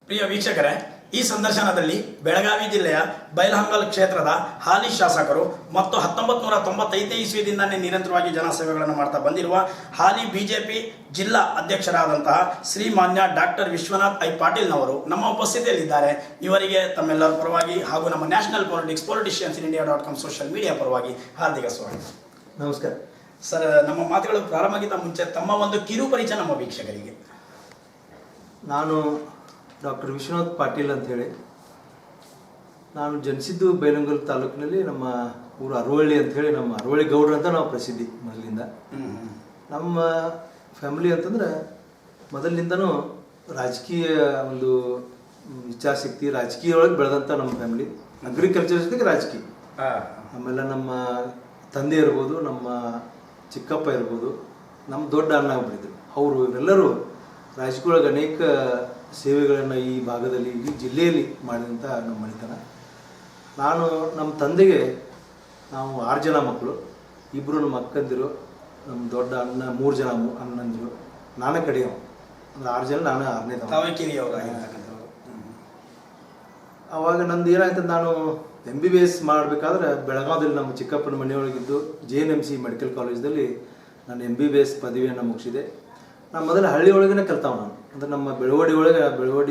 ಪ್ರಿಯ ವೀಕ್ಷಕರೇ, ಈ ಸಂದರ್ಶನದಲ್ಲಿ ಬೆಳಗಾವಿ ಜಿಲ್ಲೆಯ ಬೈಲಹೊಂಗಲ ಕ್ಷೇತ್ರದ ಹಾಲಿ ಶಾಸಕರು ಮತ್ತು 1995 ಇಸ್ವಿದಿಂದಲೇ ನಿರಂತರವಾಗಿ ಜನಸೇವೆಗಳನ್ನು ಮಾಡ್ತಾ ಬಂದಿರುವ ಹಾಲಿ ಬಿಜೆಪಿ ಜಿಲ್ಲಾ ಅಧ್ಯಕ್ಷರಾದಂತಹ ಶ್ರೀಮಾನ್ಯ ಡಾಕ್ಟರ್ ವಿಶ್ವನಾಥ್ ಐ ಪಾಟೀಲ್ನವರು ನಮ್ಮ ಉಪಸ್ಥಿತಿಯಲ್ಲಿದ್ದಾರೆ. ಇವರಿಗೆ ತಮ್ಮೆಲ್ಲರ ಪರವಾಗಿ ಹಾಗೂ ನಮ್ಮ national politicians in India dot com social media ಪರವಾಗಿ ಹಾರ್ದಿಕ ಸ್ವಾಗತ. ನಮಸ್ಕಾರ ಸರ್, ನಮ್ಮ ಮಾತುಗಳು ಪ್ರಾರಂಭಕ್ಕಿಂತ ಮುಂಚೆ ತಮ್ಮ ಒಂದು ಕಿರು ಪರಿಚಯ ನಮ್ಮ ವೀಕ್ಷಕರಿಗೆ. ನಾನು ಡಾಕ್ಟರ್ ವಿಶ್ವನಾಥ್ ಪಾಟೀಲ್ ಅಂಥೇಳಿ. ನಾನು ಜನಿಸಿದ್ದು ಬೈಲಹೊಂಗಲ ತಾಲೂಕಿನಲ್ಲಿ. ನಮ್ಮ ಊರು ಅರವಳ್ಳಿ ಅಂಥೇಳಿ, ನಮ್ಮ ಅರವಳ್ಳಿ ಗೌಡ್ರು ಅಂತ ನಾವು ಪ್ರಸಿದ್ಧಿ ಮೊದಲಿಂದ. ನಮ್ಮ ಫ್ಯಾಮಿಲಿ ಅಂತಂದ್ರೆ ಮೊದಲಿನಿಂದನೂ ರಾಜಕೀಯ ಒಂದು ಇಚ್ಛಾಶಕ್ತಿ, ರಾಜಕೀಯ ಒಳಗೆ ಬೆಳೆದಂಥ ನಮ್ಮ ಫ್ಯಾಮಿಲಿ. ಅಗ್ರಿಕಲ್ಚರ್ ಜೊತೆಗೆ ರಾಜಕೀಯ. ಆಮೇಲೆ ನಮ್ಮ ತಂದೆ ಇರ್ಬೋದು, ನಮ್ಮ ಚಿಕ್ಕಪ್ಪ ಇರ್ಬೋದು, ನಮ್ಮ ದೊಡ್ಡ ಅಣ್ಣ ಒಬ್ಬರಿದ್ರು. ಅವರು ಇವರೆಲ್ಲರೂ ರಾಜಕೀಯೊಳಗೆ ಅನೇಕ ಸೇವೆಗಳನ್ನು ಈ ಭಾಗದಲ್ಲಿ, ಈ ಜಿಲ್ಲೆಯಲ್ಲಿ ಮಾಡಿದಂಥ ನಮ್ಮ ಮನೆತನ. ನಾನು ನಮ್ಮ ತಂದೆಗೆ, ನಾವು 6 ಜನ ಮಕ್ಕಳು, 2 ನಮ್ಮ ಅಕ್ಕಂದಿರು, ನಮ್ಮ ದೊಡ್ಡ ಅಣ್ಣ 3 ಜನ ಅಣ್ಣಂದಿರು, ನಾನೇ ಕಡೆಯವ. ಅಂದರೆ 6 ಜನ, ನಾನು 6ನೇ. ಅವಾಗ ನಂದು ಏನಾಯ್ತು, ನಾನು MBBS ಮಾಡಬೇಕಾದ್ರೆ ಬೆಳಗಾವಿಯಲ್ಲಿ ನಮ್ಮ ಚಿಕ್ಕಪ್ಪನ ಮನೆಯೊಳಗಿದ್ದು JNMC ಮೆಡಿಕಲ್ ಕಾಲೇಜ್ದಲ್ಲಿ ನಾನು MBBS ಪದವಿಯನ್ನು ಮುಗಿಸಿದೆ. ನಾನು ಮೊದಲು ಹಳ್ಳಿ ಒಳಗೇ ಕಲ್ತಾವ. ನಾನು ಅಂದರೆ ನಮ್ಮ ಬೆಳವಡಿ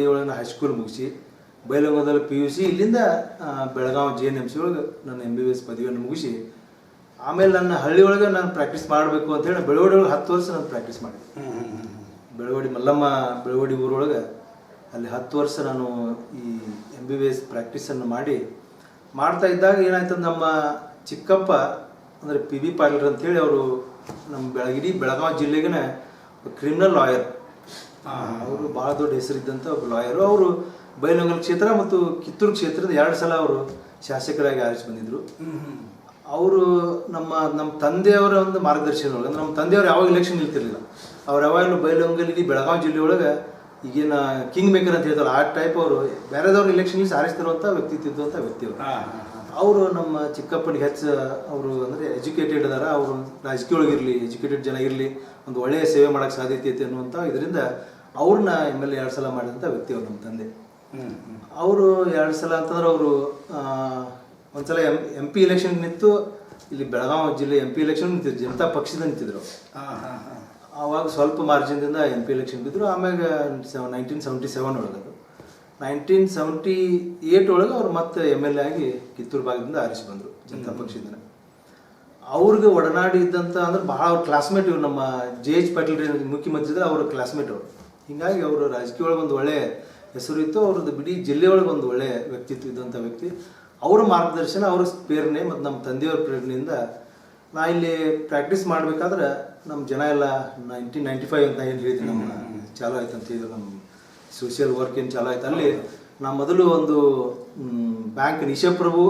ಒಳಗೆ ಹೈಸ್ಕೂಲ್ ಮುಗಿಸಿ ಬೈಲಹೊಂಗಲದಲ್ಲಿ PUC, ಇಲ್ಲಿಂದ ಬೆಳಗಾವಿ JNMC ಒಳಗೆ ನಾನು MBBS ಪದವಿಯನ್ನು ಮುಗಿಸಿ ಆಮೇಲೆ ನನ್ನ ಹಳ್ಳಿ ಒಳಗೆ ನಾನು ಪ್ರಾಕ್ಟೀಸ್ ಮಾಡಬೇಕು ಅಂತೇಳಿ ಬೆಳವಡಿ ಒಳಗೆ 10 ವರ್ಷ ನಾನು ಪ್ರಾಕ್ಟೀಸ್ ಮಾಡಿದೆ. ಬೆಳವಡಿ ಮಲ್ಲಮ್ಮ ಬೆಳವಡಿ ಊರೊಳಗೆ ಅಲ್ಲಿ 10 ವರ್ಷ ನಾನು ಈ MBBS ಪ್ರಾಕ್ಟೀಸನ್ನು ಮಾಡ್ತಾ ಇದ್ದಾಗ ಏನಾಯ್ತು, ನಮ್ಮ ಚಿಕ್ಕಪ್ಪ ಅಂದರೆ PB ಪಾಟೀಲ್ ಅಂತೇಳಿ, ಅವರು ನಮ್ಮ ಇಡೀ ಬೆಳಗಾವಿ ಜಿಲ್ಲೆಗೆ ಕ್ರಿಮಿನಲ್ ಲಾಯರ್. ಅವರು ಭಾಳ ದೊಡ್ಡ ಹೆಸರಿದ್ದಂಥ ಒಬ್ಬ ಲಾಯರು. ಅವರು ಬೈಲಹೊಂಗಲ ಕ್ಷೇತ್ರ ಮತ್ತು ಕಿತ್ತೂರು ಕ್ಷೇತ್ರದ 2 ಸಲ ಅವರು ಶಾಸಕರಾಗಿ ಆರಿಸಿ ಬಂದಿದ್ದರು. ಅವರು ನಮ್ಮ ತಂದೆಯವರ ಒಂದು ಮಾರ್ಗದರ್ಶನ ಒಳಗೆ, ನಮ್ಮ ತಂದೆಯವರು ಯಾವಾಗ ಎಲೆಕ್ಷನ್ ನಿಲ್ತಿರಲಿಲ್ಲ. ಅವ್ರು ಯಾವಾಗಲೂ ಬೈಲಹೊಂಗಲ ಇಡೀ ಬೆಳಗಾವಿ ಜಿಲ್ಲೆ ಒಳಗೆ ಈಗೇನು ಕಿಂಗ್ ಮೇಕರ್ ಅಂತ ಹೇಳ್ತಾರೆ, ಆ ಟೈಪ್ ಅವರು ಬೇರೆದವ್ರು ಎಲೆಕ್ಷನ್ ಆರಿಸ್ತಿರುವಂಥ ವ್ಯಕ್ತಿತ್ವ ಇದ್ದಂಥ ವ್ಯಕ್ತಿಯವರು. ಅವರು ನಮ್ಮ ಚಿಕ್ಕಪ್ಪನಿಗೆ ಹೆಚ್ಚು ಅವರು ಅಂದರೆ ಎಜುಕೇಟೆಡ್ ಅದಾರ. ಅವರು ರಾಜಕೀಯ ಒಳಗಿರಲಿ, ಎಜುಕೇಟೆಡ್ ಜನ ಇರಲಿ, ಒಂದು ಒಳ್ಳೆಯ ಸೇವೆ ಮಾಡೋಕ್ಕೆ ಸಾಧ್ಯತೆ ಐತೆ ಅನ್ನುವಂಥ ಇದರಿಂದ ಅವ್ರನ್ನ MLA 2 ಸಲ ಮಾಡಿದಂಥ ವ್ಯಕ್ತಿ ಅವರು ನಮ್ಮ ತಂದೆ. ಅವರು 2 ಸಲ ಅಂತಂದ್ರೆ ಅವರು ಒಂದ್ಸಲ MP ಎಲೆಕ್ಷನ್ ನಿಂತು, ಇಲ್ಲಿ ಬೆಳಗಾವಿ ಜಿಲ್ಲೆ MP ಎಲೆಕ್ಷನ್ ನಿಂತಿದ್ರು, ಜನತಾ ಪಕ್ಷದ ನಿಂತಿದ್ರು. ಆವಾಗ ಸ್ವಲ್ಪ ಮಾರ್ಜಿನ್ದಿಂದ MP ಎಲೆಕ್ಷನ್ ಬಿದ್ದರು. ಆಮ್ಯಾಗ 1977 ಒಳಗೆ, 1978 ಒಳಗೆ ಅವ್ರು ಮತ್ತೆ MLA ಆಗಿ ಕಿತ್ತೂರು ಭಾಗದಿಂದ ಆರಿಸಿ ಬಂದರು ಜನತಾ ಪಕ್ಷದಿಂದ. ಅವ್ರಿಗೆ ಒಡನಾಡಿ ಇದ್ದಂಥ ಅಂದ್ರೆ ಬಹಳ ಅವ್ರ ಕ್ಲಾಸ್ಮೇಟ್. ಇವ್ರು ನಮ್ಮ JH ಪಾಟೀಲ್ ಮುಖ್ಯಮಂತ್ರಿ ಇದ್ರೆ ಅವ್ರ ಕ್ಲಾಸ್ಮೇಟ್ ಅವರು. ಹೀಗಾಗಿ ಅವರು ರಾಜಕೀಯ ಒಳಗೆ ಒಂದು ಒಳ್ಳೆಯ ಹೆಸರು ಇತ್ತು. ಅವ್ರದ್ದು ಇಡೀ ಜಿಲ್ಲೆ ಒಳಗೆ ಒಂದು ಒಳ್ಳೆಯ ವ್ಯಕ್ತಿತ್ವ ಇದ್ದಂಥ ವ್ಯಕ್ತಿ. ಅವರ ಮಾರ್ಗದರ್ಶನ, ಅವ್ರ ಪ್ರೇರಣೆ ಮತ್ತು ನಮ್ಮ ತಂದೆಯವ್ರ ಪ್ರೇರಣೆಯಿಂದ ನಾ ಇಲ್ಲಿ ಪ್ರಾಕ್ಟೀಸ್ ಮಾಡಬೇಕಾದ್ರೆ ನಮ್ಮ ಜನ ಎಲ್ಲ 1995 ಅಂತ ಏನು ಹೇಳಿದ್ವಿ, ನಮ್ಮ ಚಾಲೂ ಆಯ್ತು ಅಂತ ಹೇಳಿದ್ರು. ನಮ್ಮ ಸೋಷಿಯಲ್ ವರ್ಕ್ ಏನು ಚಾಲೂ ಆಯ್ತು. ಅಲ್ಲಿ ನಾ ಮೊದಲು ಒಂದು ಬ್ಯಾಂಕ್, ಈಶಪ್ರಭು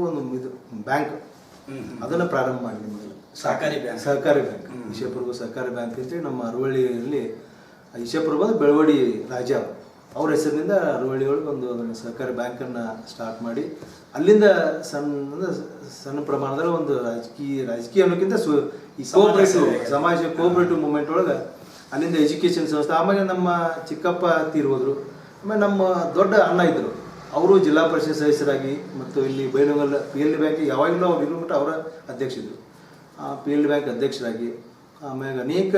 ಒಂದು ಇದು ಬ್ಯಾಂಕ್, ಅದನ್ನು ಪ್ರಾರಂಭ ಮಾಡಿದೆ. ಮೊದಲು ಸಹಕಾರಿ ಬ್ಯಾಂಕ್, ಈಶಪ್ರಭು ಸಹಕಾರಿ ಬ್ಯಾಂಕ್ ಅಂತೇಳಿ ನಮ್ಮ ಅರವಳ್ಳಿಯಲ್ಲಿ. ಈಶಪ್ರಭು ಅಂದ್ರೆ ಬೆಳವಡಿ ರಾಜ, ಅವ್ರ ಹೆಸರಿನಿಂದ ಅರವಳ್ಳಿ ಒಳಗೆ ಒಂದು ಅದನ್ನು ಸಹಕಾರಿ ಬ್ಯಾಂಕನ್ನು ಸ್ಟಾರ್ಟ್ ಮಾಡಿ, ಅಲ್ಲಿಂದ ಸಣ್ಣ ಪ್ರಮಾಣದಲ್ಲಿ ಒಂದು ರಾಜಕೀಯ ಅನ್ನೋಕ್ಕಿಂತ ಈ ಸಮಾಜ ಕೋಆಪರೇಟಿವ್ ಮೂವ್ಮೆಂಟ್ ಒಳಗೆ ಅಲ್ಲಿಂದ ಎಜುಕೇಷನ್ ಸಂಸ್ಥೆ. ಆಮೇಲೆ ನಮ್ಮ ಚಿಕ್ಕಪ್ಪ ತೀರ್ಹೋದ್ರು. ಆಮೇಲೆ ನಮ್ಮ ದೊಡ್ಡ ಅಣ್ಣ ಇದ್ದರು, ಅವರು ಜಿಲ್ಲಾ ಪರಿಷತ್ ಸದಸ್ಯರಾಗಿ ಮತ್ತು ಇಲ್ಲಿ ಬೈಲಹೊಂಗಲ PLD ಬ್ಯಾಂಕ್ ಯಾವಾಗಲೂ ಅವ್ರು ಇರೋ ಮಟ್ಟ ಅವರ ಅಧ್ಯಕ್ಷರಿದ್ದರು. PLD ಬ್ಯಾಂಕ್ ಅಧ್ಯಕ್ಷರಾಗಿ ಆಮೇಲೆ ಅನೇಕ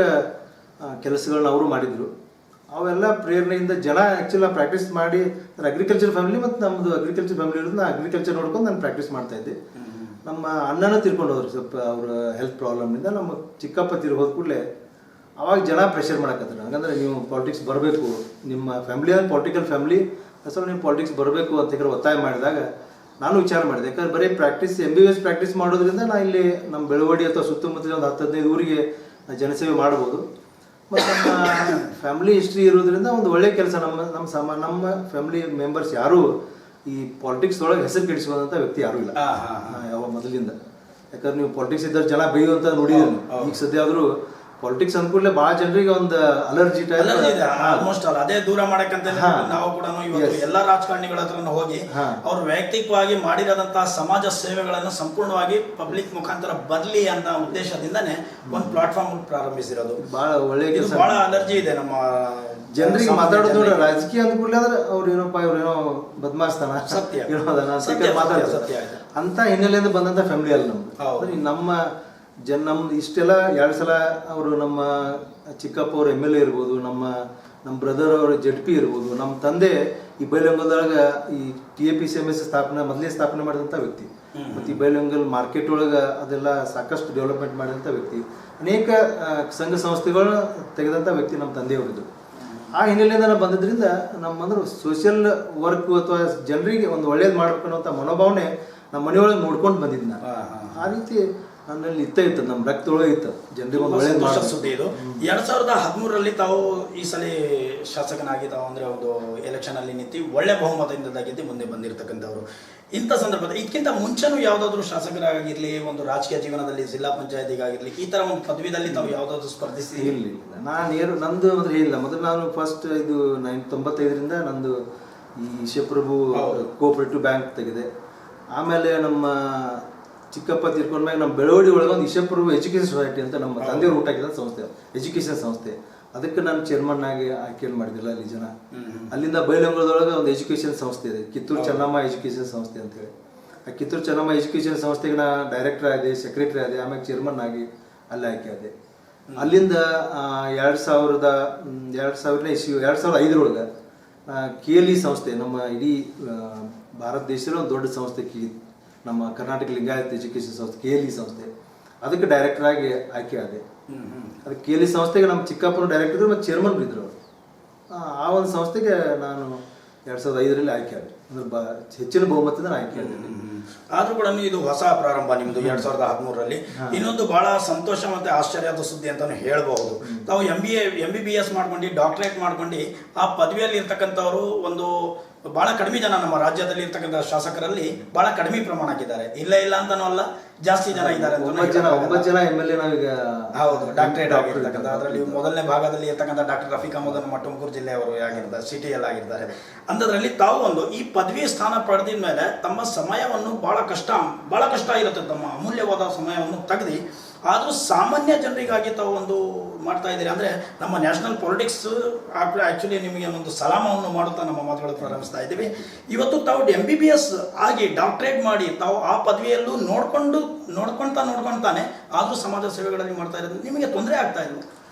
ಕೆಲಸಗಳನ್ನ ಅವರು ಮಾಡಿದರು. ಅವೆಲ್ಲ ಪ್ರೇರಣೆಯಿಂದ ಜನ ಆ್ಯಕ್ಚುಲಿ ಪ್ರಾಕ್ಟೀಸ್ ಮಾಡಿ, ಅಗ್ರಿಕಲ್ಚರ್ ಫ್ಯಾಮಿಲಿ ಮತ್ತು ನಮ್ಮದು ಅಗ್ರಿಕಲ್ಚರ್ ಫ್ಯಾಮಿಲಿ ಇರೋದು, ನಾನು ಅಗ್ರಿಕಲ್ಚರ್ ನೋಡ್ಕೊಂಡು ನಾನು ಪ್ರಾಕ್ಟೀಸ್ ಮಾಡ್ತಾಯಿದ್ದೆ. ನಮ್ಮ ಅಣ್ಣನೂ ತೀರ್ಕೊಂಡು ಹೋದ್ರು ಸ್ವಲ್ಪ ಅವರ ಹೆಲ್ತ್ ಪ್ರಾಬ್ಲಮ್ನಿಂದ. ನಮ್ಮ ಚಿಕ್ಕಪ್ಪ ತೀರ್ಹೋದ ಕೂಡಲೇ ಅವಾಗ ಜನ ಪ್ರೆಷರ್ ಮಾಡಕತ್ತಾರೆ, ಹಂಗಂದ್ರೆ ನೀವು ಪಾಲಿಟಿಕ್ಸ್ ಬರಬೇಕು, ನಿಮ್ಮ ಫ್ಯಾಮಿಲಿ ಪೊಲಿಟಿಕಲ್ ಫ್ಯಾಮಿಲಿ, ಅಸಲು ನೀವು ಪಾಲಿಟಿಕ್ಸ್ ಬರಬೇಕು ಅಂತ ಹೇಳಿ ಒತ್ತಾಯ ಮಾಡಿದಾಗ ನಾನು ವಿಚಾರ ಮಾಡಿದೆ. ಯಾಕಂದ್ರೆ ಬರೀ MBBS ಪ್ರಾಕ್ಟೀಸ್ ಮಾಡೋದ್ರಿಂದ ನಾನು ಇಲ್ಲಿ ನಮ್ಮ ಬೆಳವಡಿ ಅಥವಾ ಸುತ್ತಮುತ್ತಲ ಒಂದು 10-15 ಊರಿಗೆ ಜನಸೇವೆ ಮಾಡ್ಬೋದು. ಮತ್ತು ನಮ್ಮ ಫ್ಯಾಮಿಲಿ ಹಿಸ್ಟ್ರಿ ಇರೋದ್ರಿಂದ ಒಂದು ಒಳ್ಳೆಯ ಕೆಲಸ. ನಮ್ಮ ಫ್ಯಾಮಿಲಿ ಮೆಂಬರ್ಸ್ ಯಾರೂ ಈ ಪಾಲಿಟಿಕ್ಸ್ ಒಳಗೆ ಹೆಸರು ಕೆಡಿಸ್ಕೊಂಡಂಥ ವ್ಯಕ್ತಿ ಯಾರೂ ಇಲ್ಲ ಯಾವ ಮೊದಲಿಂದ. ಯಾಕಂದ್ರೆ ನೀವು ಪಾಲಿಟಿಕ್ಸ್ ಇದ್ದರೆ ಜನ ಬೈಯುವಂತ ನೋಡಿದ್ದೀನಿ. ಈಗ ಸದ್ಯ ಆದರೂ ಪಾಲಿಟಿಕ್ಸ್ ಅಂದ್ಕೂಡಲೇ ಭಾಳ ಜನರಿಗೆ ಒಂದು ಅಲರ್ಜಿ ಟೈಪ್ ಆಲ್ಮೋಸ್ಟ್ ಅಲ್ಲ ಅದೇ ದೂರ ಮಾಡಕ್ಕಂತ ನಾವು ಕೂಡ ಇವತ್ತು ಎಲ್ಲಾ ರಾಜಕಾರಣಿಗಳ ಹತ್ರ ಹೋಗಿ ಅವ್ರು ವೈಯಕ್ತಿಕವಾಗಿ ಮಾಡಿರೋದಂತಹ ಸಮಾಜ ಸೇವೆಗಳನ್ನು ಸಂಪೂರ್ಣವಾಗಿ ಪಬ್ಲಿಕ್ ಮುಖಾಂತರ ಬರ್ಲಿ ಅಂತ ಉದ್ದೇಶದಿಂದನೇ ಒಂದು ಪ್ಲಾಟ್ಫಾರ್ಮ್ ಪ್ರಾರಂಭಿಸಿರೋದು. ಬಹಳ ಒಳ್ಳೆ ಇದು ಬಹಳ ಅಲರ್ಜಿ ಇದೆ ನಮ್ಮ ಜನರಿಗೆ ಮಾತಾಡೋದು. ರಾಜಕೀಯ ಅಂದ್ಕೂಡಲೇ ಅಂದ್ರೆ ಅವ್ರು ಏನಪ್ಪ ಇವ್ರೇನೋ ಬದಮಾಯಿಸ್ತಾನ ಸತ್ಯ ಮಾತಾಡ್ತಾರೆ ಅಂತ ಹಿನ್ನೆಲೆಯಿಂದ ಬಂದಂತ ಫ್ಯಾಮಿಲಿ ಅಲ್ಲ ನಮ್ದು. ನಮ್ಮ ನಮ್ದು ಇಷ್ಟೆಲ್ಲ 2 ಸಲ ಅವರು ನಮ್ಮ ಚಿಕ್ಕಪ್ಪ ಅವ್ರ MLA ಇರ್ಬೋದು, ನಮ್ಮ ಬ್ರದರ್ ಅವ್ರ ZP ಇರ್ಬೋದು, ನಮ್ಮ ತಂದೆ ಈ ಬೈಲಹೊಂಗಲದೊಳಗೆ ಈ TAPCMS ಮೊದಲೇ ಸ್ಥಾಪನೆ ಮಾಡಿದಂಥ ವ್ಯಕ್ತಿ. ಮತ್ತು ಈ ಬೈಲಹೊಂಗಲ್ ಮಾರ್ಕೆಟ್ ಒಳಗೆ ಅದೆಲ್ಲ ಸಾಕಷ್ಟು ಡೆವಲಪ್ಮೆಂಟ್ ಮಾಡಿದಂಥ ವ್ಯಕ್ತಿ. ಅನೇಕ ಸಂಘ ಸಂಸ್ಥೆಗಳನ್ನ ತೆಗೆದಂಥ ವ್ಯಕ್ತಿ ನಮ್ಮ ತಂದೆಯವರಿದ್ರು. ಆ ಹಿನ್ನೆಲೆಯಿಂದ ನಾವು ಬಂದಿದ್ದರಿಂದ ನಮ್ಮಂದ್ರೆ ಸೋಷಿಯಲ್ ವರ್ಕ್ ಅಥವಾ ಜನರಿಗೆ ಒಂದು ಒಳ್ಳೇದು ಮಾಡ್ಬೇಕು ಅನ್ನೋಂಥ ಮನೋಭಾವನೆ ನಮ್ಮ ಮನೆಯೊಳಗೆ ನೋಡ್ಕೊಂಡು ಬಂದಿದ್ದು ನಾನು. ಆ ರೀತಿ ನನ್ನಲ್ಲಿ ಇತ್ತು, ನಮ್ಮ ರಕ್ತದೊಳಗೆ ಇತ್ತು ಜನರಿಗೆ ಒಂದು ಒಳ್ಳೇದು ಮಾಡೋ ಸುದ್ದಿ ಇದು. 2013ರಲ್ಲಿ ತಾವು ಈ ಸಲ ಶಾಸಕನಾಗಿ ತಾವು ಅಂದ್ರೆ ಒಂದು ಎಲೆಕ್ಷನ್ ಅಲ್ಲಿ ನಿಂತು ಒಳ್ಳೆ ಬಹುಮತದಿಂದ ಗೆದ್ದು ಮುಂದೆ ಬಂದಿರತಕ್ಕಂಥವ್ರು. ಇಂಥ ಸಂದರ್ಭದಲ್ಲಿ ಇದಕ್ಕಿಂತ ಮುಂಚೆನೂ ಯಾವುದಾದ್ರೂ ಶಾಸಕರಾಗಿರ್ಲಿ, ಒಂದು ರಾಜಕೀಯ ಜೀವನದಲ್ಲಿ ಜಿಲ್ಲಾ ಪಂಚಾಯತಿಗಾಗಿರ್ಲಿ, ಈ ತರ ಒಂದು ಪದವಿದಲ್ಲಿ ತಾವು ಯಾವುದಾದ್ರೂ ಸ್ಪರ್ಧಿಸಿ? ಇಲ್ಲ, ನಂದು ಅಂದ್ರೆ ಇಲ್ಲ. ಮೊದಲು ನಾನು ಫಸ್ಟ್ ಇದು 95ರಿಂದ ನಂದು ಈ ಈಶಪ್ರಭು ಕೋಆಪರೇಟಿವ್ ಬ್ಯಾಂಕ್ ತೆಗೆದೆ. ಆಮೇಲೆ ನಮ್ಮ ಚಿಕ್ಕಪ್ಪ ತೀರ್ಕೊಂಡ್ಮ್ಯಾಗ ನಮ್ಮ ಬೆಳವಡಿ ಒಳಗೆ ಒಂದು ಈಶಪ್ರಭು ಎಜುಕೇಷನ್ ಸೊಸೈಟಿ ಅಂತ ನಮ್ಮ ತಂದೆಯವರು ಊಟ ಹಾಕಿದ ಸಂಸ್ಥೆ, ಎಜುಕೇಷನ್ ಸಂಸ್ಥೆ. ಅದಕ್ಕೆ ನಾನು ಚೇರ್ಮನ್ ಆಗಿ ಆಯ್ಕೆ ಮಾಡಿದಿಲ್ಲ ಅಲ್ಲಿ ಜನ. ಅಲ್ಲಿಂದ ಬೈಲಹೊಂಗಲದೊಳಗೆ ಒಂದು ಎಜುಕೇಷನ್ ಸಂಸ್ಥೆ ಇದೆ, ಕಿತ್ತೂರು ಚೆನ್ನಮ್ಮ ಎಜುಕೇಷನ್ ಸಂಸ್ಥೆ ಅಂತೇಳಿ. ಆ ಕಿತ್ತೂರು ಚೆನ್ನಮ್ಮ ಎಜುಕೇಷನ್ ಸಂಸ್ಥೆಗೆ ನಾ ಡೈರೆಕ್ಟರ್ ಆದೆ, ಸೆಕ್ರೆಟರಿ ಆದೆ, ಆಮೇಲೆ ಚೇರ್ಮನ್ ಆಗಿ ಅಲ್ಲಿ ಆಯ್ಕೆ ಆದೆ. ಅಲ್ಲಿಂದ 2005 KLE ಸಂಸ್ಥೆ, ನಮ್ಮ ಇಡೀ ಭಾರತ ದೇಶದಲ್ಲಿ ಒಂದು ದೊಡ್ಡ ಸಂಸ್ಥೆ ನಮ್ಮ ಕರ್ನಾಟಕ ಲಿಂಗಾಯತ್ ಎಜುಕೇಷನ್ ಸಂಸ್ಥೆ KLE ಸಂಸ್ಥೆ, ಅದಕ್ಕೆ ಡೈರೆಕ್ಟರ್ ಆಗಿ ಆಯ್ಕೆ ಆದೆ. ಅದಕ್ಕೆ KLE ಸಂಸ್ಥೆಗೆ ನಮ್ಮ ಚಿಕ್ಕಪ್ಪನ ಡೈರೆಕ್ಟರ್ ಇದ್ರು ಮತ್ತು ಚೇರ್ಮನ್ ಇದ್ರು ಅವರು. ಆ ಒಂದು ಸಂಸ್ಥೆಗೆ ನಾನು 2005ರಲ್ಲಿ ಆಯ್ಕೆ ಆದೆ, ಅಂದ್ರೆ ಹೆಚ್ಚಿನ ಬಹುಮತದಿಂದ ಆಯ್ಕೆ ಆದೆ. ಆದ್ರೂ ಕೂಡ ಇದು ಹೊಸ ಪ್ರಾರಂಭ ನಿಮ್ದು 2013ರಲ್ಲಿ. ಇನ್ನೊಂದು ಬಹಳ ಸಂತೋಷ ಮತ್ತೆ ಆಶ್ಚರ್ಯದ ಸುದ್ದಿ ಅಂತಾನು ಹೇಳ್ಬಹುದು. ತಾವು MBBS ಮಾಡ್ಕೊಂಡು ಡಾಕ್ಟರೇಟ್ ಮಾಡ್ಕೊಂಡು ಆ ಪದವಿಯಲ್ಲಿ ಇರ್ತಕ್ಕಂಥವ್ರು ಒಂದು ಬಹಳ ಕಡಿಮೆ ಜನ ನಮ್ಮ ರಾಜ್ಯದಲ್ಲಿ ಇರ್ತಕ್ಕಂಥ ಶಾಸಕರಲ್ಲಿ ಬಹಳ ಕಡಿಮೆ ಪ್ರಮಾಣ ಆಗಿದ್ದಾರೆ. ಇಲ್ಲ ಅಂತಾನೂ ಅಲ್ಲ, ಜಾಸ್ತಿ ಜನ ಇದ್ದಾರೆ. 9 ಜನ MLA ನಾವೀಗ ಹೌದು ಡಾಕ್ಟರೇಟ್ ಆಗಿರ್ತಕ್ಕಂಥ. ಅದರಲ್ಲಿ ಮೊದಲನೇ ಭಾಗದಲ್ಲಿ ಇರ್ತಕ್ಕಂಥ ಡಾಕ್ಟರ್ ರಫೀಕ್ ಅಹಮದ್ ನಮ್ಮ ತುಮಕೂರು ಜಿಲ್ಲೆಯವರು ಆಗಿರ್ತಾರೆ, ಸಿಟಿಯಲ್ಲಿ ಆಗಿರ್ತಾರೆ. ಅಂಥದ್ರಲ್ಲಿ ತಾವು ಒಂದು ಈ ಪದವಿ ಸ್ಥಾನ ಪಡೆದ ಮೇಲೆ ತಮ್ಮ ಸಮಯವನ್ನು ಬಹಳ ಕಷ್ಟ ಇರುತ್ತೆ, ತಮ್ಮ ಅಮೂಲ್ಯವಾದ ಸಮಯವನ್ನು ತೆಗೆದು ಆದರೂ ಸಾಮಾನ್ಯ ಜನರಿಗಾಗಿ ತಾವು ಒಂದು ಮಾಡ್ತಾ ಇದ್ದೀರಿ. ಅಂದರೆ ನಮ್ಮ ನ್ಯಾಷನಲ್ ಪೊಲಿಟಿಕ್ಸ್ ಆ್ಯಕ್ಚುಲಿ ನಿಮಗೆ ಒಂದು ಸಲಾಮವನ್ನು ಮಾಡುತ್ತಾ ನಮ್ಮ ಮಾತುಗಳು ಪ್ರಾರಂಭಿಸ್ತಾ ಇದ್ದೀವಿ. ಇವತ್ತು ತಾವು MBBS ಆಗಿ ಡಾಕ್ಟರೇಟ್ ಮಾಡಿ ತಾವು ಆ ಪದವಿಯಲ್ಲೂ ನೋಡ್ಕೊಳ್ತಾನೆ ಆದರೂ ಸಮಾಜ ಸೇವೆಗಳಲ್ಲಿ ಮಾಡ್ತಾ ಇರೋದು ನಿಮಗೆ ತೊಂದರೆ ಆಗ್ತಾ ಇಲ್ಲ?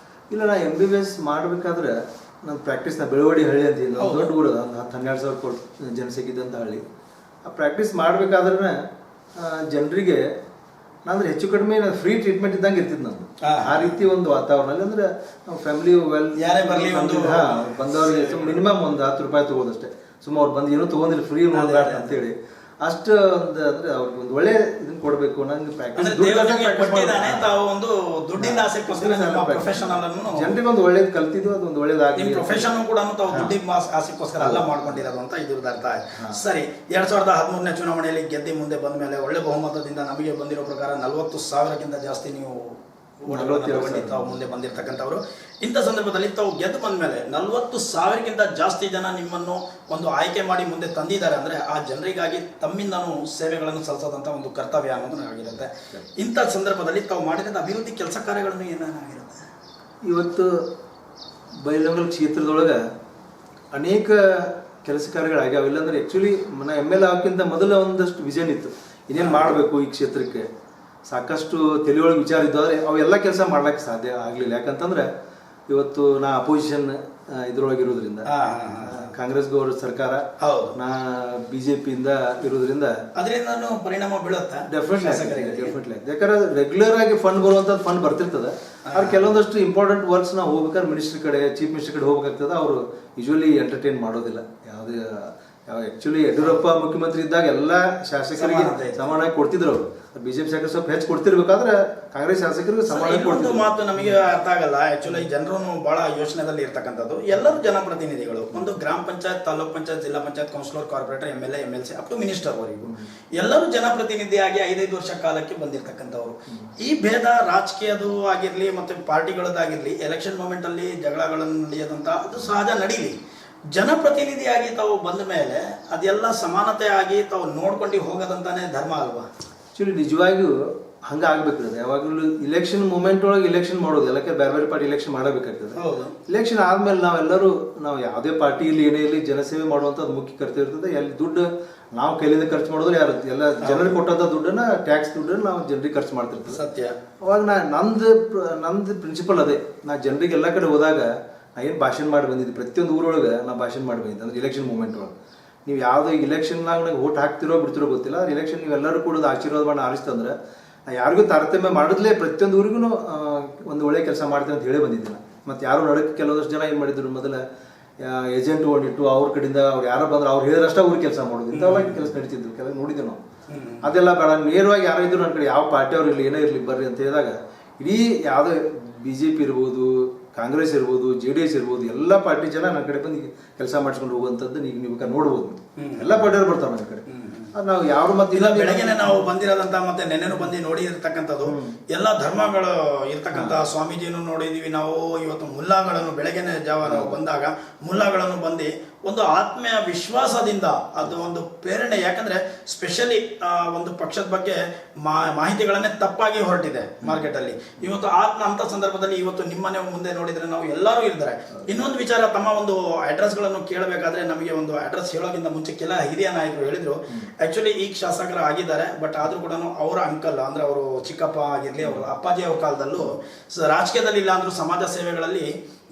ಇಲ್ಲ, ನಾ MBBS ಮಾಡಬೇಕಾದ್ರೆ ನನ್ನ ಪ್ರಾಕ್ಟೀಸ್ ಬೆಳವಡಿ ಹಳ್ಳಿ ಅಂತ ಇಲ್ಲ, ದೊಡ್ಡ ಊರು, 12,000 ಜನಸಂಖ್ಯೆ ಇದ್ದಂಥ ಹಳ್ಳಿ. ಆ ಪ್ರಾಕ್ಟೀಸ್ ಮಾಡಬೇಕಾದ್ರೆ ಜನರಿಗೆ ಅಂದ್ರೆ ಹೆಚ್ಚು ಕಡಿಮೆ ಫ್ರೀ ಟ್ರೀಟ್ಮೆಂಟ್ ಇದ್ದಂಗೆ ಇರ್ತಿದ್ದು ನಂದು. ಆ ರೀತಿ ಒಂದು ವಾತಾವರಣದಲ್ಲಿ ಅಂದ್ರೆ ನಾವು ಫ್ಯಾಮಿಲಿ ಯಾರೇ ಬರಲಿ ಬಂದವರಿಗೆ ಮಿನಿಮಮ್ ಒಂದು 10 ರೂಪಾಯಿ ತಗೋದಷ್ಟೇ. ಸುಮ್ಮ ಅವ್ರು ಬಂದು ಏನೂ ತಗೊಂಡಿಲ್ಲ, ಫ್ರೀ ನೋಡ್ಬೇಡ ಅಂತೇಳಿ ಅಷ್ಟು ಒಂದು ಅಂದ್ರೆ ಅವ್ರಿಗೆ ಒಂದು ಒಳ್ಳೆ ಇದನ್ನ ಕೊಡಬೇಕು. ನಂಗೆ ಜನರಿಗೆ ಒಂದು ಒಳ್ಳೇದು ಕಲ್ತಿದ್ದು, ಅದೊಂದು ಒಳ್ಳೇದಾಗಿ ಪ್ರೊಫೆಷನ್ ಕೂಡ ಆಸೆಗೋಸ್ಕರ ಎಲ್ಲ ಮಾಡ್ಕೊಂಡಿರೋದು ಅಂತ ಇದ್ರದ್ದು ಅರ್ಥ ಆಯ್ತು. ಸರಿ, 2013ನೇ ಚುನಾವಣೆಯಲ್ಲಿ ಗೆದ್ದಿ ಮುಂದೆ ಬಂದ ಮೇಲೆ ಒಳ್ಳೆ ಬಹುಮತದಿಂದ ನಮಗೆ ಬಂದಿರೋ ಪ್ರಕಾರ 40,000ಕ್ಕಿಂತ ಜಾಸ್ತಿ ನೀವು ತಾವು ಮುಂದೆ ಬಂದಿರತಕ್ಕಂಥವ್ರು. ಇಂಥ ಸಂದರ್ಭದಲ್ಲಿ ತಾವು ಗೆದ್ದು ಬಂದ ಮೇಲೆ 40,000ಕ್ಕಿಂತ ಜಾಸ್ತಿ ಜನ ನಿಮ್ಮನ್ನು ಒಂದು ಆಯ್ಕೆ ಮಾಡಿ ಮುಂದೆ ತಂದಿದ್ದಾರೆ ಅಂದರೆ ಆ ಜನರಿಗಾಗಿ ತಮ್ಮಿಂದನೂ ಸೇವೆಗಳನ್ನು ಸಲ್ಲಿಸೋದಂಥ ಒಂದು ಕರ್ತವ್ಯ ಅನ್ನೋದು ಆಗಿರುತ್ತೆ. ಇಂಥ ಸಂದರ್ಭದಲ್ಲಿ ತಾವು ಮಾಡಿದ ಅಭಿವೃದ್ಧಿ ಕೆಲಸ ಕಾರ್ಯಗಳನ್ನು ಏನೇನಾಗಿರುತ್ತೆ? ಇವತ್ತು ಬೈಲಹೊಂಗಲ ಕ್ಷೇತ್ರದೊಳಗೆ ಅನೇಕ ಕೆಲಸ ಕಾರ್ಯಗಳಾಗ್ಯಾವ. ಇಲ್ಲಾಂದ್ರೆ ಆ್ಯಕ್ಚುಲಿ ನಾನು MLA ಆಗೋಕ್ಕಿಂತ ಮೊದಲ ಒಂದಷ್ಟು ವಿಷನ್ ಇತ್ತು, ಇನ್ನೇನು ಮಾಡಬೇಕು ಈ ಕ್ಷೇತ್ರಕ್ಕೆ. ಸಾಕಷ್ಟು ತಲೆಯೊಳಗೆ ವಿಚಾರ ಇದ್ದು, ಆದರೆ ಅವೆಲ್ಲ ಕೆಲಸ ಮಾಡ್ಲಿಕ್ಕೆ ಸಾಧ್ಯ ಆಗಲಿಲ್ಲ. ಯಾಕಂತಂದ್ರೆ ಇವತ್ತು ನಾ ಅಪೋಸಿಷನ್ ಇದ್ರೊಳಗಿರೋದ್ರಿಂದ, ಕಾಂಗ್ರೆಸ್ ಸರ್ಕಾರ, ನಾ BJPಯಿಂದ ಇರೋದ್ರಿಂದ ಅದರಿಂದ ಪರಿಣಾಮ ಬೀಳುತ್ತೆ ಡೆಫಿನೆಟ್ಲಿ. ಯಾಕಂದ್ರೆ ರೆಗ್ಯುಲರ್ ಆಗಿ ಫಂಡ್ ಬರುವಂಥದ್ದು ಫಂಡ್ ಬರ್ತಿರ್ತದೆ. ಅವ್ರು ಕೆಲವೊಂದಷ್ಟು ಇಂಪಾರ್ಟೆಂಟ್ ವರ್ಕ್ಸ್ ನಾವು ಹೋಗ್ಬೇಕಾದ್ರೆ ಮಿನಿಸ್ಟ್ರಿ ಕಡೆ, ಚೀಫ್ ಮಿನಿಸ್ಟರ್ ಕಡೆ ಹೋಗ್ಬೇಕಾಗ್ತದೆ. ಅವರು ಯೂಶ್ವಲಿ ಎಂಟರ್ಟೈನ್ ಮಾಡೋದಿಲ್ಲ. ಆ್ಯಕ್ಚುಲಿ ಯಡಿಯೂರಪ್ಪ ಮುಖ್ಯಮಂತ್ರಿ ಇದ್ದಾಗ ಎಲ್ಲ ಶಾಸಕರಿಗೆ ಸಮಾನವಾಗಿ ಕೊಡ್ತಿದ್ರು ಅವರು. ಬಿಜೆಪಿ ಶಾಸಕರು ಸ್ವಲ್ಪ ಹೆಚ್ಚು ಕೊಡ್ತಿರ್ಬೇಕಾದ್ರೆ ಕಾಂಗ್ರೆಸ್ ಶಾಸಕರಿಗೆ ಸಮಾನ ಇನ್ನೊಂದು ಕೊಡ್ತಿದ್ರು. ಮಾತು ನಮಗೆ ಅರ್ಥ ಆಗಲ್ಲ. ಆಕ್ಚುಲಿ ಜನರು ಬಹಳ ಯೋಚನೆದಲ್ಲಿ ಇರ್ತಕ್ಕಂಥದ್ದು, ಎಲ್ಲರೂ ಜನಪ್ರತಿನಿಧಿಗಳು, ಒಂದು ಗ್ರಾಮ panchayat, taluk panchayat, zilla panchayat, councillor, corporator, MLA, MLC up to minister ವರೆಗೂ ಎಲ್ಲರೂ ಜನಪ್ರತಿನಿಧಿಯಾಗಿ 5-5 ವರ್ಷ ಕಾಲಕ್ಕೆ ಬಂದಿರತಕ್ಕಂಥವ್ರು. ಈ ಭೇದ ರಾಜಕೀಯದು ಆಗಿರ್ಲಿ ಮತ್ತೆ ಪಾರ್ಟಿಗಳದ್ದಾಗಿರ್ಲಿ, ಎಲೆಕ್ಷನ್ ಮೂಮೆಂಟ್ ಅಲ್ಲಿ ಜಗಳಗಳನ್ನು ನಡೆಯದಂತ ಅದು ಸಹಜ ನಡೀಲಿ. ಜನಪ್ರತಿನಿಧಿಯಾಗಿ ತಾವು ಬಂದ ಮೇಲೆ ಅದೆಲ್ಲ ಸಮಾನತೆ ಆಗಿ ತಾವು ನೋಡ್ಕೊಂಡು ಹೋಗೋದಂತಾನೆ ಧರ್ಮ ಅಲ್ವಾ? ಆ್ಯಕ್ಚುಲಿ ನಿಜವಾಗಿಯೂ ಹಂಗೆ ಆಗ್ಬೇಕಿರೋದು. ಯಾವಾಗಲೂ ಇಲೆಕ್ಷನ್ ಮೂಮೆಂಟ್ ಒಳಗೆ ಇಲೆಕ್ಷನ್ ಮಾಡೋದು, ಎಲ್ಲಕ್ಕೆ ಬೇರೆ ಬೇರೆ ಪಾರ್ಟಿ ಇಲೆಕ್ಷನ್ ಮಾಡಬೇಕಾಗ್ತದೆ. ಇಲೆಕ್ಷನ್ ಆದ್ಮೇಲೆ ನಾವು ಯಾವುದೇ ಪಾರ್ಟಿ ಇಲ್ಲಿ ಏನೇ ಇಲ್ಲಿ ಜನಸೇವೆ ಮಾಡುವಂಥದ್ದು ಮುಖ್ಯ ಕರ್ತವ್ಯ ಇರ್ತದೆ. ಎಲ್ಲಿ ದುಡ್ಡು ನಾವು ಕೈಲಿಂದ ಖರ್ಚು ಮಾಡಿದ್ರೆ ಯಾರು ಎಲ್ಲ ಜನರಿಗೆ ಕೊಟ್ಟಂಥ ದುಡ್ಡನ್ನ, ಟ್ಯಾಕ್ಸ್ ದುಡ್ಡನ್ನು ನಾವು ಜನರಿಗೆ ಖರ್ಚು ಮಾಡ್ತಿರ್ತೀವಿ. ಸತ್ಯ. ಅವಾಗ ನಂದು ಪ್ರಿನ್ಸಿಪಲ್ ಅದೇ, ನಾ ಜನರಿಗೆ ಎಲ್ಲ ಕಡೆ ಹೋದಾಗ ನಾ ಏನು ಭಾಷಣ ಮಾಡಿ ಬಂದಿದ್ದೆ, ಪ್ರತಿಯೊಂದು ಊರೊಳಗೆ ನಾ ಭಾಷಣ ಮಾಡಿ ಬಂದಿದ್ದೆ. ಅಂದ್ರೆ ಇಲೆಕ್ಷನ್ ಮೂಮೆಂಟ್ ಒಳಗೆ ನೀವು ಯಾವುದೋ ಇಲೆಕ್ಷನ್ನಾಗ ನನಗೆ ಓಟ್ ಹಾಕ್ತಿರೋ ಬಿಡ್ತಿರೋ ಗೊತ್ತಿಲ್ಲ, ಅದ್ರ ಇಲೆಕ್ಷನ್ ನೀವೆಲ್ಲರೂ ಕೂಡ ಆಶೀರ್ವಾದ ಮಾಡಿ ಆರಿಸ್ತಂದ್ರೆ ನಾ ಯಾರಿಗೂ ತಾರತಮ್ಯ ಮಾಡಿದ್ಲೇ ಪ್ರತಿಯೊಂದು ಊರಿಗೂ ಒಂದು ಒಳ್ಳೆ ಕೆಲಸ ಮಾಡ್ತೀನಿ ಅಂತ ಹೇಳಿ ಬಂದಿದ್ದೀನಿ. ಮತ್ತು ಯಾರು ನಡಕ್ಕೆ ಕೆಲವೊಂದಷ್ಟು ಜನ ಏನು ಮಾಡಿದ್ರು, ಮೊದಲ ಏಜೆಂಟ್ ಹೊಂದಿಟ್ಟು ಅವ್ರ ಕಡೆಯಿಂದ ಅವ್ರು ಯಾರೋ ಬಂದ್ರೆ ಅವ್ರು ಹೇಳಿದ್ರಷ್ಟ ಊರಿಗೆ ಕೆಲಸ ಮಾಡೋದು, ಇಂಥವೆಲ್ಲ ಕೆಲಸ ನಡೀತಿದ್ರು. ಕೆಲವು ನೋಡಿದ್ದೆ ನಾವು. ಅದೆಲ್ಲ ಬೇಡ, ನೇರವಾಗಿ ಯಾರೋ ಇದ್ರು ನನ್ನ ಕಡೆ ಯಾವ ಪಾರ್ಟಿ ಅವ್ರು ಇರಲಿ, ಏನೇ ಇರಲಿ ಬರ್ರಿ ಅಂತ ಹೇಳಿದಾಗ ಇಡೀ ಯಾವುದೇ BJP ಇರ್ಬೋದು, ಕಾಂಗ್ರೆಸ್ ಇರ್ಬೋದು, JDS ಇರ್ಬೋದು, ಎಲ್ಲ ಪಾರ್ಟಿ ಜನ ನನ್ನ ಕಡೆ ಬಂದು ಕೆಲಸ ಮಾಡಿಸ್ಕೊಂಡು ಹೋಗುವಂಥದ್ದು ನೀವು ನೋಡ್ಬೋದು. ಎಲ್ಲ ಪಾರ್ಟಿಯವ್ರು ಬರ್ತಾರೆ ನನ್ನ ಕಡೆ. ನಾವು ಯಾರು ಮತ್ತೆ ಇಲ್ಲ, ಬೆಳಗ್ಗೆನೆ ನಾವು ಬಂದಿರೋದಂತ ಮತ್ತೆ ನೆನ್ನೆನು ಬಂದು ನೋಡಿ ಇರ್ತಕ್ಕಂಥದ್ದು ಎಲ್ಲ ಧರ್ಮಗಳು ಇರ್ತಕ್ಕಂಥ ಸ್ವಾಮೀಜಿಯನ್ನು ನೋಡಿದೀವಿ ನಾವು. ಇವತ್ತು ಮುಲ್ಲಾಗಳನ್ನು ಬೆಳಗ್ಗೆನೆ ಜಾವ ನಾವು ಬಂದಾಗ ಮುಲ್ಲಾಗಳನ್ನು ಬಂದು ಒಂದು ಆತ್ಮೀಯ ವಿಶ್ವಾಸದಿಂದ, ಅದು ಒಂದು ಪ್ರೇರಣೆ. ಯಾಕಂದ್ರೆ ಸ್ಪೆಷಲಿ ಒಂದು ಪಕ್ಷದ ಬಗ್ಗೆ ಮಾಹಿತಿಗಳನ್ನೇ ತಪ್ಪಾಗಿ ಹೊರಟಿದೆ ಮಾರ್ಕೆಟ್ ಅಲ್ಲಿ ಇವತ್ತು. ಅಂತ ಸಂದರ್ಭದಲ್ಲಿ ಇವತ್ತು ನಿಮ್ಮನೆ ಮುಂದೆ ನೋಡಿದ್ರೆ ನಾವು ಎಲ್ಲರೂ ಇದ್ದಾರೆ. ಇನ್ನೊಂದು ವಿಚಾರ, ತಮ್ಮ ಒಂದು ಅಡ್ರೆಸ್ಗಳನ್ನು ಕೇಳಬೇಕಾದ್ರೆ ನಮಗೆ ಒಂದು ಅಡ್ರೆಸ್ ಹೇಳೋಕ್ಕಿಂತ ಮುಂಚೆ ಕೆಲ ಹಿರಿಯ ನಾಯಕರು ಹೇಳಿದ್ರು, ಆಕ್ಚುಲಿ ಈಗ ಶಾಸಕರು ಆಗಿದ್ದಾರೆ, ಬಟ್ ಆದ್ರೂ ಕೂಡ ಅವರ ಅಂಕಲ್ ಅಂದ್ರೆ ಅವರು ಚಿಕ್ಕಪ್ಪ ಆಗಿರ್ಲಿ, ಅವರು ಅಪ್ಪಾಜಿ ಅವ್ರ ಕಾಲದಲ್ಲೂ ರಾಜಕೀಯದಲ್ಲಿ ಇಲ್ಲ ಅಂದ್ರೂ ಸಮಾಜ ಸೇವೆಗಳಲ್ಲಿ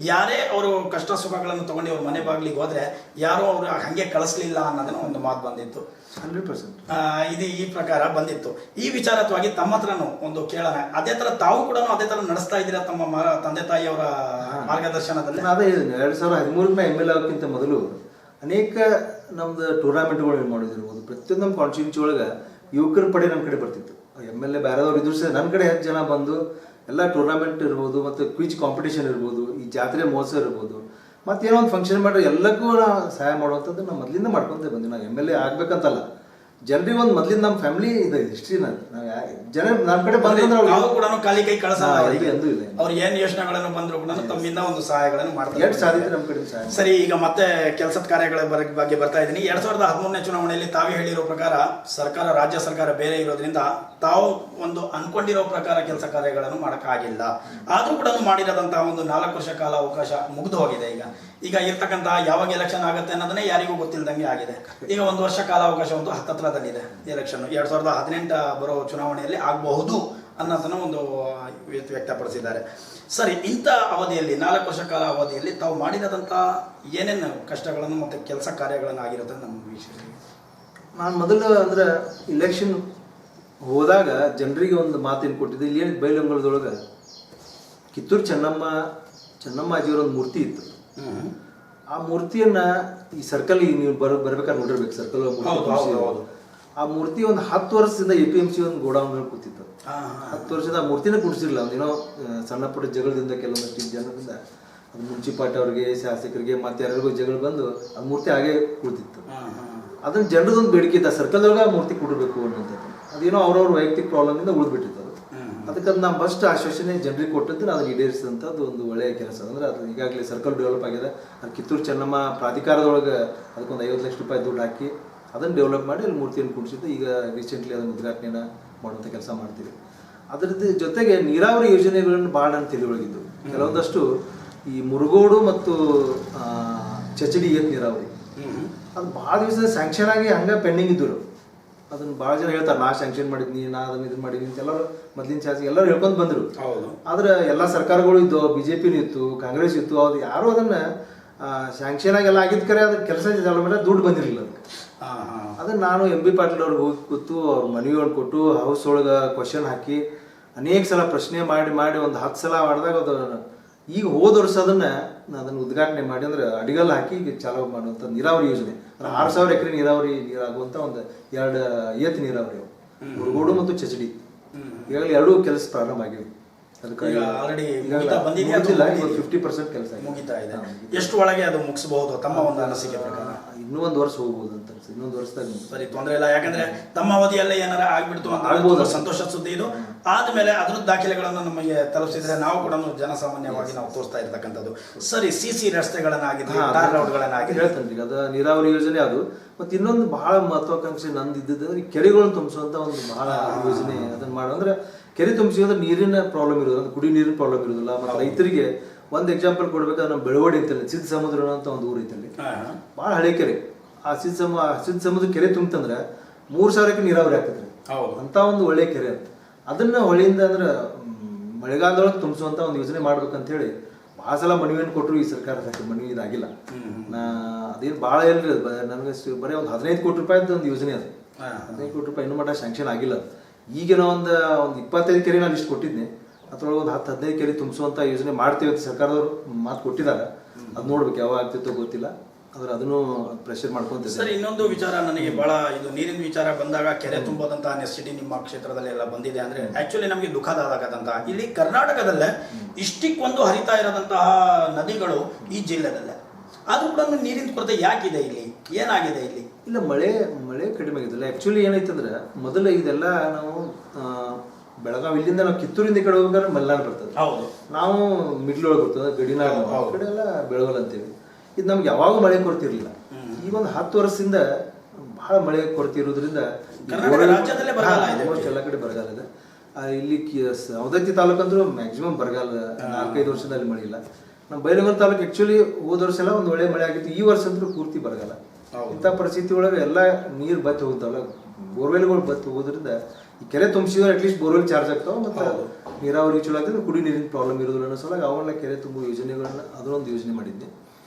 ಯಾರೇ ಅವರು ಕಷ್ಟ ಸುಖಗಳನ್ನು ತಗೊಂಡು ಅವ್ರ ಮನೆ ಬಾಗಿಲಿಗೆ ಹೋದ್ರೆ ಯಾರೋ ಅವರು ಹಂಗೆ ಕಳಿಸ್ಲಿಲ್ಲ ಅನ್ನೋದನ್ನ ಒಂದು ಮಾತು ಬಂದಿತ್ತು. 100% ಇದು ಈ ಪ್ರಕಾರ ಬಂದಿತ್ತು. ಈ ವಿಚಾರತ್ವಾಗಿ ತಮ್ಮ ಹತ್ರನೂ ಒಂದು ಕೇಳೋಣ. ಅದೇ ತರ ತಾವು ಕೂಡ ಅದೇ ತರ ನಡೆಸ್ತಾ ಇದ್ದೀರಾ ತಮ್ಮ ತಂದೆ ತಾಯಿಯವರ ಮಾರ್ಗದರ್ಶನದಲ್ಲಿ? ಅದೇ 2013 MLA ಆಗೋಕ್ಕಿಂತ ಮೊದಲು ಅನೇಕ ನಮ್ದು ಟೂರ್ನಾಮೆಂಟ್ಗಳು ಏನು ಮಾಡಿದಿರ್ಬೋದು. ಪ್ರತಿಯೊಂದು ನಮ್ಮ ಕಾನ್ಸ್ಟಿಟ್ಯೂನ್ಸಿ ಒಳಗೆ ಯುವಕರ ಪಡೆ ನನ್ನ ಕಡೆ ಬರ್ತಿತ್ತು. MLA ಬೇರೆದವ್ರು ಇದ್ರು ಸಹ ನನ್ನ ಕಡೆ ಹೆಚ್ಚು ಜನ ಬಂದು ಎಲ್ಲ ಟೂರ್ನಾಮೆಂಟ್ ಇರ್ಬೋದು, ಮತ್ತು ಕ್ವಿಜ್ ಕಾಂಪಿಟೇಷನ್ ಇರ್ಬೋದು, ಈ ಜಾತ್ರೆ ಮಹೋತ್ಸವ ಇರ್ಬೋದು, ಮತ್ತೇನೋ ಒಂದು ಫಂಕ್ಷನ್ ಮಾಡಿ ಎಲ್ಲಕ್ಕೂ ನಾವು ಸಹಾಯ ಮಾಡುವಂಥದ್ದು ನಾವು ಮೊದಲಿಂದ ಮಾಡ್ಕೊತ ಬಂದ್ವಿ. ನಾವು MLA ಆಗ್ಬೇಕಂತಲ್ಲ, ಜನರಿಗೆ ಒಂದು ಮೊದಲಿಂದ ನಮ್ಮ ಫ್ಯಾಮಿಲಿ ಇದೆ ಹಿಸ್ಟ್ರಿ. ನಾವು ಜನ ನಮ್ಮ ಕಡೆ ಬಂದ್ರೆ ನಾವು ಕೂಡ ಖಾಲಿ ಕೈ ಕಳಿಸಲ್ಲ. ಎಂದೂ ಇಲ್ಲ. ಅವ್ರು ಏನ್ ಯೋಚನೆಗಳನ್ನು ಬಂದ್ರು ಕೂಡ ತಮ್ಮಿಂದ ಒಂದು ಸಹಾಯಗಳನ್ನು ಮಾಡ್ತಾರೆ. ಎಷ್ಟು ಸಾಧ್ಯತೆ ನಮ್ಮ ಕಡೆ ಸಹಾಯ. ಸರಿ, ಈಗ ಮತ್ತೆ ಕೆಲಸದ ಕಾರ್ಯಗಳ ಬಗ್ಗೆ ಬರ್ತಾ ಇದ್ದೀನಿ. 2013ನೇ ಚುನಾವಣೆಯಲ್ಲಿ ತಾವೇ ಹೇಳಿರೋ ಪ್ರಕಾರ ಸರ್ಕಾರ, ರಾಜ್ಯ ಸರ್ಕಾರ ಬೇರೆ ಇರೋದ್ರಿಂದ ತಾವು ಒಂದು ಅನ್ಕೊಂಡಿರೋ ಪ್ರಕಾರ ಕೆಲಸ ಕಾರ್ಯಗಳನ್ನು ಮಾಡೋಕ್ಕಾಗಿಲ್ಲ. ಆದ್ರೂ ಕೂಡ ಮಾಡಿರೋದಂತಹ ಒಂದು 4 ವರ್ಷ ಕಾಲ ಅವಕಾಶ ಮುಗಿದು ಹೋಗಿದೆ. ಈಗ ಇರ್ತಕ್ಕಂಥ ಯಾವಾಗ ಎಲೆಕ್ಷನ್ ಆಗುತ್ತೆ ಅನ್ನೋದನ್ನೇ ಯಾರಿಗೂ ಗೊತ್ತಿಲ್ಲದಂಗೆ ಆಗಿದೆ. ಈಗ 1 ವರ್ಷ ಕಾಲಾವಕಾಶ ಒಂದು ಹತ್ತತ್ರದಲ್ಲಿದೆ. ಎಲೆಕ್ಷನ್ 2018 ಬರೋ ಚುನಾವಣೆಯಲ್ಲಿ ಆಗಬಹುದು ಅನ್ನೋದನ್ನ ಒಂದು ವ್ಯಕ್ತಪಡಿಸಿದ್ದಾರೆ. ಸರಿ, ಇಂಥ ಅವಧಿಯಲ್ಲಿ 4 ವರ್ಷ ಕಾಲ ಅವಧಿಯಲ್ಲಿ ತಾವು ಮಾಡಿರೋದಂಥ ಏನೇನು ಕಷ್ಟಗಳನ್ನು ಮತ್ತು ಕೆಲಸ ಕಾರ್ಯಗಳನ್ನು ಆಗಿರುತ್ತೆ ನಮ್ಮ ವಿಷಯ? ನಾನು ಮೊದಲು ಅಂದ್ರೆ ಇಲೆಕ್ಷನ್ ಹೋದಾಗ ಜನರಿಗೆ ಒಂದು ಮಾತೇನು ಕೊಟ್ಟಿದ್ದೆ. ಇಲ್ಲಿ ಏನು ಬೈಲಂಗಳದೊಳಗೆ ಕಿತ್ತೂರು ಚೆನ್ನಮ್ಮ ಅಜ್ಜಿಯವರ ಒಂದು ಮೂರ್ತಿ ಇತ್ತು. ಆ ಮೂರ್ತಿಯನ್ನ ಈ ಸರ್ಕಲ್ ನೀವು ಬರ್ಬೇಕಾದ್ರೆ ನೋಡಿರ್ಬೇಕು. ಸರ್ಕಲ್ ಆ ಮೂರ್ತಿ ಒಂದು 10 ವರ್ಷದಿಂದ APMC ಒಂದು ಗೋಡೌನ್ ಕೂತಿತ್ತು. 10 ವರ್ಷದ ಆ ಮೂರ್ತಿನ ಕುಡಿಸಿರ್ಲಿಲ್ಲ. ಒಂದೇನೋ ಸಣ್ಣ ಪುಟ್ಟ ಜಗಳದಿಂದ ಕೆಲವೊಂದಷ್ಟು ಜನರಿಂದ ಅದು ಮುನ್ಸಿಪಾಲ್ಟಿ ಅವ್ರಿಗೆ, ಶಾಸಕರಿಗೆ, ಮತ್ತೆ ಯಾರಿಗೂ ಜಗಳ ಬಂದು ಆ ಮೂರ್ತಿ ಹಾಗೆ ಕೂತಿತ್ತು. ಅದನ್ನ ಜನರದೊಂದು ಬೇಡಿಕೆ ಇದ್ದ, ಸರ್ಕಲ್ದೊಳಗೆ ಆ ಮೂರ್ತಿ ಕೊಡಬೇಕು ಅನ್ನೋಂಥದ್ದು. ಅದೇನೋ ಅವ್ರವ್ರ ವೈಯಕ್ತಿಕ ಪ್ರಾಬ್ಲಮಿಂದ ಉಳಿದ್ಬಿಟ್ಟಿತ್ತು. ಅದಕ್ಕೆ ನಾವು ಫಸ್ಟ್ ಆಶ್ವಾಸನೆ ಜನರಿಗೆ ಕೊಟ್ಟದ್ದು ಅದನ್ನು ಈಡೇರಿಸಿದಂಥದ್ದು ಒಂದು ಒಳ್ಳೆಯ ಕೆಲಸ. ಅಂದರೆ ಅದು ಈಗಾಗಲೇ ಸರ್ಕಲ್ ಡೆವಲಪ್ ಆಗಿದೆ. ಅದು ಕಿತ್ತೂರು ಚೆನ್ನಮ್ಮ ಪ್ರಾಧಿಕಾರದೊಳಗೆ ಅದಕ್ಕೊಂದು 50 ಲಕ್ಷ ರೂಪಾಯಿ ದುಡ್ಡು ಹಾಕಿ ಅದನ್ನು ಡೆವಲಪ್ ಮಾಡಿ ಅಲ್ಲಿ ಮೂರ್ತಿಯನ್ನು ಕೂಡಿಸಿದ್ದು. ಈಗ ರೀಸೆಂಟ್ಲಿ ಅದನ್ನು ಉದ್ಘಾಟನೆಯನ್ನು ಮಾಡುವಂಥ ಕೆಲಸ ಮಾಡ್ತೀವಿ. ಅದರದ್ದು ಜೊತೆಗೆ ನೀರಾವರಿ ಯೋಜನೆಗಳನ್ನು ಭಾಳ ನಾನು ತಿಳಿಯೊಳಗಿದ್ದು. ಕೆಲವೊಂದಷ್ಟು ಈ ಮುರುಗೋಡು ಮತ್ತು ಚಚಡಿ ಏತ್ ನೀರಾವರಿ ಅದು ಭಾಳ ದಿವಸ ಸ್ಯಾಂಕ್ಷನ್ ಆಗಿ ಹಂಗೆ ಪೆಂಡಿಂಗ್ ಇದ್ದರು. ಅದನ್ನು ಭಾಳ ಜನ ಹೇಳ್ತಾರೆ, ನಾ ಸ್ಯಾಂಕ್ಷನ್ ಮಾಡಿದ್ನಿ, ನಾ ಅದನ್ನು ಇದನ್ನು ಮಾಡಿದ್ನಿ ಅಂತ ಎಲ್ಲರೂ ಮೊದಲಿನ ಶಾಸಕ ಎಲ್ಲರೂ ಹೇಳ್ಕೊಂಡು ಬಂದರು. ಆದ್ರೆ ಎಲ್ಲ ಸರ್ಕಾರಗಳು ಇದ್ದು, BJPನೂ ಇತ್ತು, ಕಾಂಗ್ರೆಸ್ ಇತ್ತು, ಅದು ಯಾರು ಅದನ್ನು ಸ್ಯಾಂಕ್ಷನ್ ಆಗಿ ಎಲ್ಲ ಆಗಿದ್ದ ಕರೆ ಅದ್ರ ಕೆಲಸ ಚಾಲೂ ಮಾಡಿ ದುಡ್ಡು ಬಂದಿರಲಿಲ್ಲ ಅದಕ್ಕೆ. ಅದನ್ನು ನಾನು MB ಪಾಟೀಲ್ ಅವ್ರಿಗೆ ಹೋಗಿ ಕೂತು ಅವ್ರ ಮನವಿಯನ್ನು ಕೊಟ್ಟು ಹೌಸ್ ಒಳಗೆ ಕ್ವಶನ್ ಹಾಕಿ ಅನೇಕ ಸಲ ಪ್ರಶ್ನೆ ಮಾಡಿ ಒಂದು 10 ಸಲ ಮಾಡಿದಾಗ ಅದು ಈಗ ಹೋದ ವರ್ಷ ಅದನ್ನು ಉದ್ಘಾಟನೆ ಮಾಡಿ ಅಂದ್ರೆ ಅಡಿಗಲ್ ಹಾಕಿ ಈಗ ಚಾಲೂ ಮಾಡುವಂಥ ನೀರಾವರಿ ಯೋಜನೆ. 6,000 ಎಕರೆ ನೀರಾವರಿ ನೀರಾಗುವಂಥ ಒಂದು 2 ಏತ್ ನೀರಾವರಿ. ಮುರುಗೋಡು ಮತ್ತು ಚಚಡಿ ಈಗಾಗಲೇ ಎರಡೂ ಕೆಲಸ ಪ್ರಾರಂಭ ಆಗಿವೆ. ಅದಕ್ಕೆ ಈಗ ಆಲ್ರೆಡಿ ಮುಗಿದಿಲ್ಲ, 50% ಕೆಲಸ ಮುಗಿತಾ ಇದೆ. ಎಷ್ಟು ಒಳಗೆ ಅದು ಮುಗಿಸಬಹುದು ತಮ್ಮ ಒಂದು ಅನಿಸಿಕೆ ಪ್ರಕಾರ? ಇನ್ನೂ ಒಂದು ವರ್ಷ ಹೋಗ್ಬೋದು ಅಂತ ಅನ್ಸುತ್ತೆ. ಇನ್ನೊಂದು ವರ್ಷದಾಗ ಸರಿ, ತೊಂದರೆ ಇಲ್ಲ. ಯಾಕಂದ್ರೆ ತಮ್ಮ ಅವಧಿಯಲ್ಲೇ ಏನಾರ ಆಗ್ಬಿಡ್ತು ಅಂತ ಸಂತೋಷ ಸುದ್ದಿ ಇದು. ಆದ್ಮೇಲೆ ಅದ್ರ ದಾಖಲೆಗಳನ್ನು ನಮಗೆ ತಲುಪಿಸಿದ್ರೆ ನಾವು ಕೂಡ ಜನಸಾಮಾನ್ಯವಾಗಿ ನಾವು ತೋರಿಸ್ತಾ ಇರ್ತಕ್ಕಂಥದ್ದು. ಸರಿ, CC ರಸ್ತೆಗಳನ್ನಾಗಿರ್ಲಿ, ಟಾರ್ ರೋಡ್ಗಳನ್ನಾಗಿರ್ಲಿ, ಹೇಳ್ತೇನೆ. ಈಗ ಅದು ನೀರಾವರಿ ಯೋಜನೆ ಅದು. ಮತ್ತೆ ಇನ್ನೊಂದು ಬಹಳ ಮಹತ್ವಾಕಾಂಕ್ಷೆ ನಂದು ಇದ್ದಿದ್ದು ಈ ಕೆರೆಗಳನ್ನು ತುಂಬಿಸುವಂತ ಒಂದು ಬಹಳ ಯೋಜನೆ. ಅದನ್ನ ಮಾಡೋ ಅಂದ್ರೆ ಕೆರೆ ತುಂಬಿಸಿದ್ರೆ ನೀರಿನ ಪ್ರಾಬ್ಲಮ್ ಇರೋದು, ಅಂದ್ರೆ ಕುಡಿ ನೀರಿನ ಪ್ರಾಬ್ಲಮ್ ಇರೋದಿಲ್ಲ. ಮತ್ತೆ ರೈತರಿಗೆ ಒಂದು ಎಕ್ಸಾಂಪಲ್ ಕೊಡ್ಬೇಕಾದ್ರೆ ನಮ್ಮ ಬೆಳವಡಿ ಅಂತಲ್ಲಿ ಸಿದ್ಧ ಸಮುದ್ರ ಅಂತ ಒಂದು ಊರು ಐತಲ್ಲಿ, ಭಾಳ ಹಳೆ ಕೆರೆ. ಆ ಸಿದ್ಧ ಸಮುದ್ರ ಕೆರೆ ತುಂಬಿತಂದ್ರೆ 3,000 ನೀರಾವರಿ ಆಗ್ತದ್ರಿ. ಅಂತ ಒಂದು ಒಳ್ಳೆ ಕೆರೆ ಅಂತ. ಅದನ್ನ ಹೊಳೆಯಿಂದ ಅಂದ್ರೆ ಮಳೆಗಾಲದೊಳಗೆ ತುಂಬಿಸುವಂತ ಒಂದು ಯೋಜನೆ ಮಾಡ್ಬೇಕಂತ ಹೇಳಿ ಭಾಳ ಸಲ ಮನವಿಯನ್ನು ಕೊಟ್ಟರು. ಈ ಸರ್ಕಾರಕ್ಕೆ ಮನವಿ ಇದಾಗಿಲ್ಲ. ಅದೇನು ಭಾಳ ಎಲ್ರಿ, ನನಗೆ ಬರೀ ಒಂದು 15 ಕೋಟಿ ರೂಪಾಯಿದ್ದು ಒಂದು ಯೋಜನೆ ಅದು. 15 ಕೋಟಿ ರೂಪಾಯಿ ಇನ್ನೂ ಮಟ್ಟ ಸ್ಯಾಂಕ್ಷನ್ ಆಗಿಲ್ಲ. ಈಗಿನ ಒಂದು 25 ಕೆರೆ ನಾನು ಇಷ್ಟು ಕೊಟ್ಟಿದ್ದೆ, ಅದ್ರೊಳಗೆ ಒಂದು 10-15 ಕೆರೆ ತುಂಬಿಸುವಂತ ಯೋಜನೆ ಮಾಡ್ತೀವಿ ಅಂತ ಸರ್ಕಾರದವರು ಮಾತು ಕೊಟ್ಟಿದ್ದಾರೆ. ಅದು ನೋಡ್ಬೇಕು ಯಾವಾಗ ಆಗ್ತಿತ್ತೋ ಗೊತ್ತಿಲ್ಲ. ಆದ್ರೆ ಅದನ್ನು ಪ್ರೆಷರ್ ಮಾಡ್ಕೊಂತ. ಸರ್, ಇನ್ನೊಂದು ವಿಚಾರ ನನಗೆ ಬಹಳ ಇದು ನೀರಿನ ವಿಚಾರ ಬಂದಾಗ ಕೆರೆ ತುಂಬೋದಂತ ನೆಸಿಟಿ ನಿಮ್ಮ ಕ್ಷೇತ್ರದಲ್ಲಿ ಎಲ್ಲ ಬಂದಿದೆ ಅಂದ್ರೆ ಆಕ್ಚುಲಿ ನಮಗೆ ದುಃಖದಾಗದಂತಹ ಇಲ್ಲಿ ಕರ್ನಾಟಕದಲ್ಲೇ ಇಷ್ಟಕ್ಕೊಂದು ಹರಿತಾ ಇರೋದಂತಹ ನದಿಗಳು ಈ ಜಿಲ್ಲೆದಲ್ಲೇ, ಆದ್ರೂ ಕೂಡ ನೀರಿನ ಕೊರತೆ ಯಾಕಿದೆ ಇಲ್ಲಿ, ಏನಾಗಿದೆ ಇಲ್ಲಿ? ಇಲ್ಲ, ಮಳೆ ಕಡಿಮೆ ಆಗಿದಲ್ಲ. ಆಕ್ಚುಲಿ ಏನೈತಂದ್ರೆ ಮೊದಲು ಇದೆಲ್ಲ ನಾವು ಬೆಳಗಾವಿ ಇಲ್ಲಿಂದ ನಾವು ಕಿತ್ತೂರಿಂದ ಈ ಕಡೆ ಹೋಗ್ಬೇಕಾದ್ರೆ ಮಲೆನಾಡು ಬರ್ತದೆ. ಹೌದು, ನಾವು ಮಿಡ್ಲ್ ಒಳಗೆ ಬರ್ತದೆ, ಗಡಿನಾಡು ಕಡೆ ಎಲ್ಲ ಬೆಳಗಲ್ ಅಂತೀವಿ. ಇದು ನಮ್ಗೆ ಯಾವಾಗೂ ಮಳೆ ಕೊರತೆ ಇರಲಿಲ್ಲ. ಈ ಒಂದು 10 ವರ್ಷದಿಂದ ಬಹಳ ಮಳೆ ಕೊರತೆ ಇರೋದ್ರಿಂದ ಆಲ್ಮೋಸ್ಟ್ ಎಲ್ಲ ಕಡೆ ಬರಗಾಲ ಇದೆ. ಇಲ್ಲಿ ಸವದತ್ತಿ ತಾಲೂಕಂದ್ರೂ ಮ್ಯಾಕ್ಸಿಮಮ್ ಬರಗಾಲ, 4-5 ವರ್ಷದಲ್ಲಿ ಮಳೆ ಇಲ್ಲ. ನಮ್ಮ ಬೈಲಹೊಂಗಲ ತಾಲೂಕು ಆಕ್ಚುಲಿ ಹೋದ ವರ್ಷ ಎಲ್ಲ ಒಂದು ಒಳ್ಳೆ ಮಳೆ ಆಗಿತ್ತು. ಈ ವರ್ಷ ಅಂತೂ ಪೂರ್ತಿ ಬರಗಾಲ. ಇಂಥ ಪರಿಸ್ಥಿತಿ ಒಳಗೆ ಎಲ್ಲ ನೀರು ಬತ್ತಿ ಹೋಗ್ತಾವಲ್ಲ, ಬೋರ್ವೆಲ್ಗಳು ಬತ್ತಿ ಹೋಗೋದ್ರಿಂದ ಈ ಕೆರೆ ತುಂಬಿಸಿದ್ರೆ ಅಟ್ಲೀಸ್ಟ್ ಬೋರ್ವೆಲ್ ಚಾರ್ಜ್ ಆಗ್ತಾವೆ. ಮತ್ತು ನೀರಾವರಿ ಚಲೋ ಆಗ್ತದೆ, ಕುಡಿ ನೀರಿನ ಪ್ರಾಬ್ಲಮ್ ಇರೋದಿಲ್ಲ ಅನ್ನೋ ಸಲುವಾಗಿ ಅವೆಲ್ಲ ಕೆರೆ ತುಂಬುವ ಯೋಜನೆಗಳನ್ನ ಅದನ್ನೊಂದು ಯೋಜನೆ ಮಾಡಿದ್ದೆ.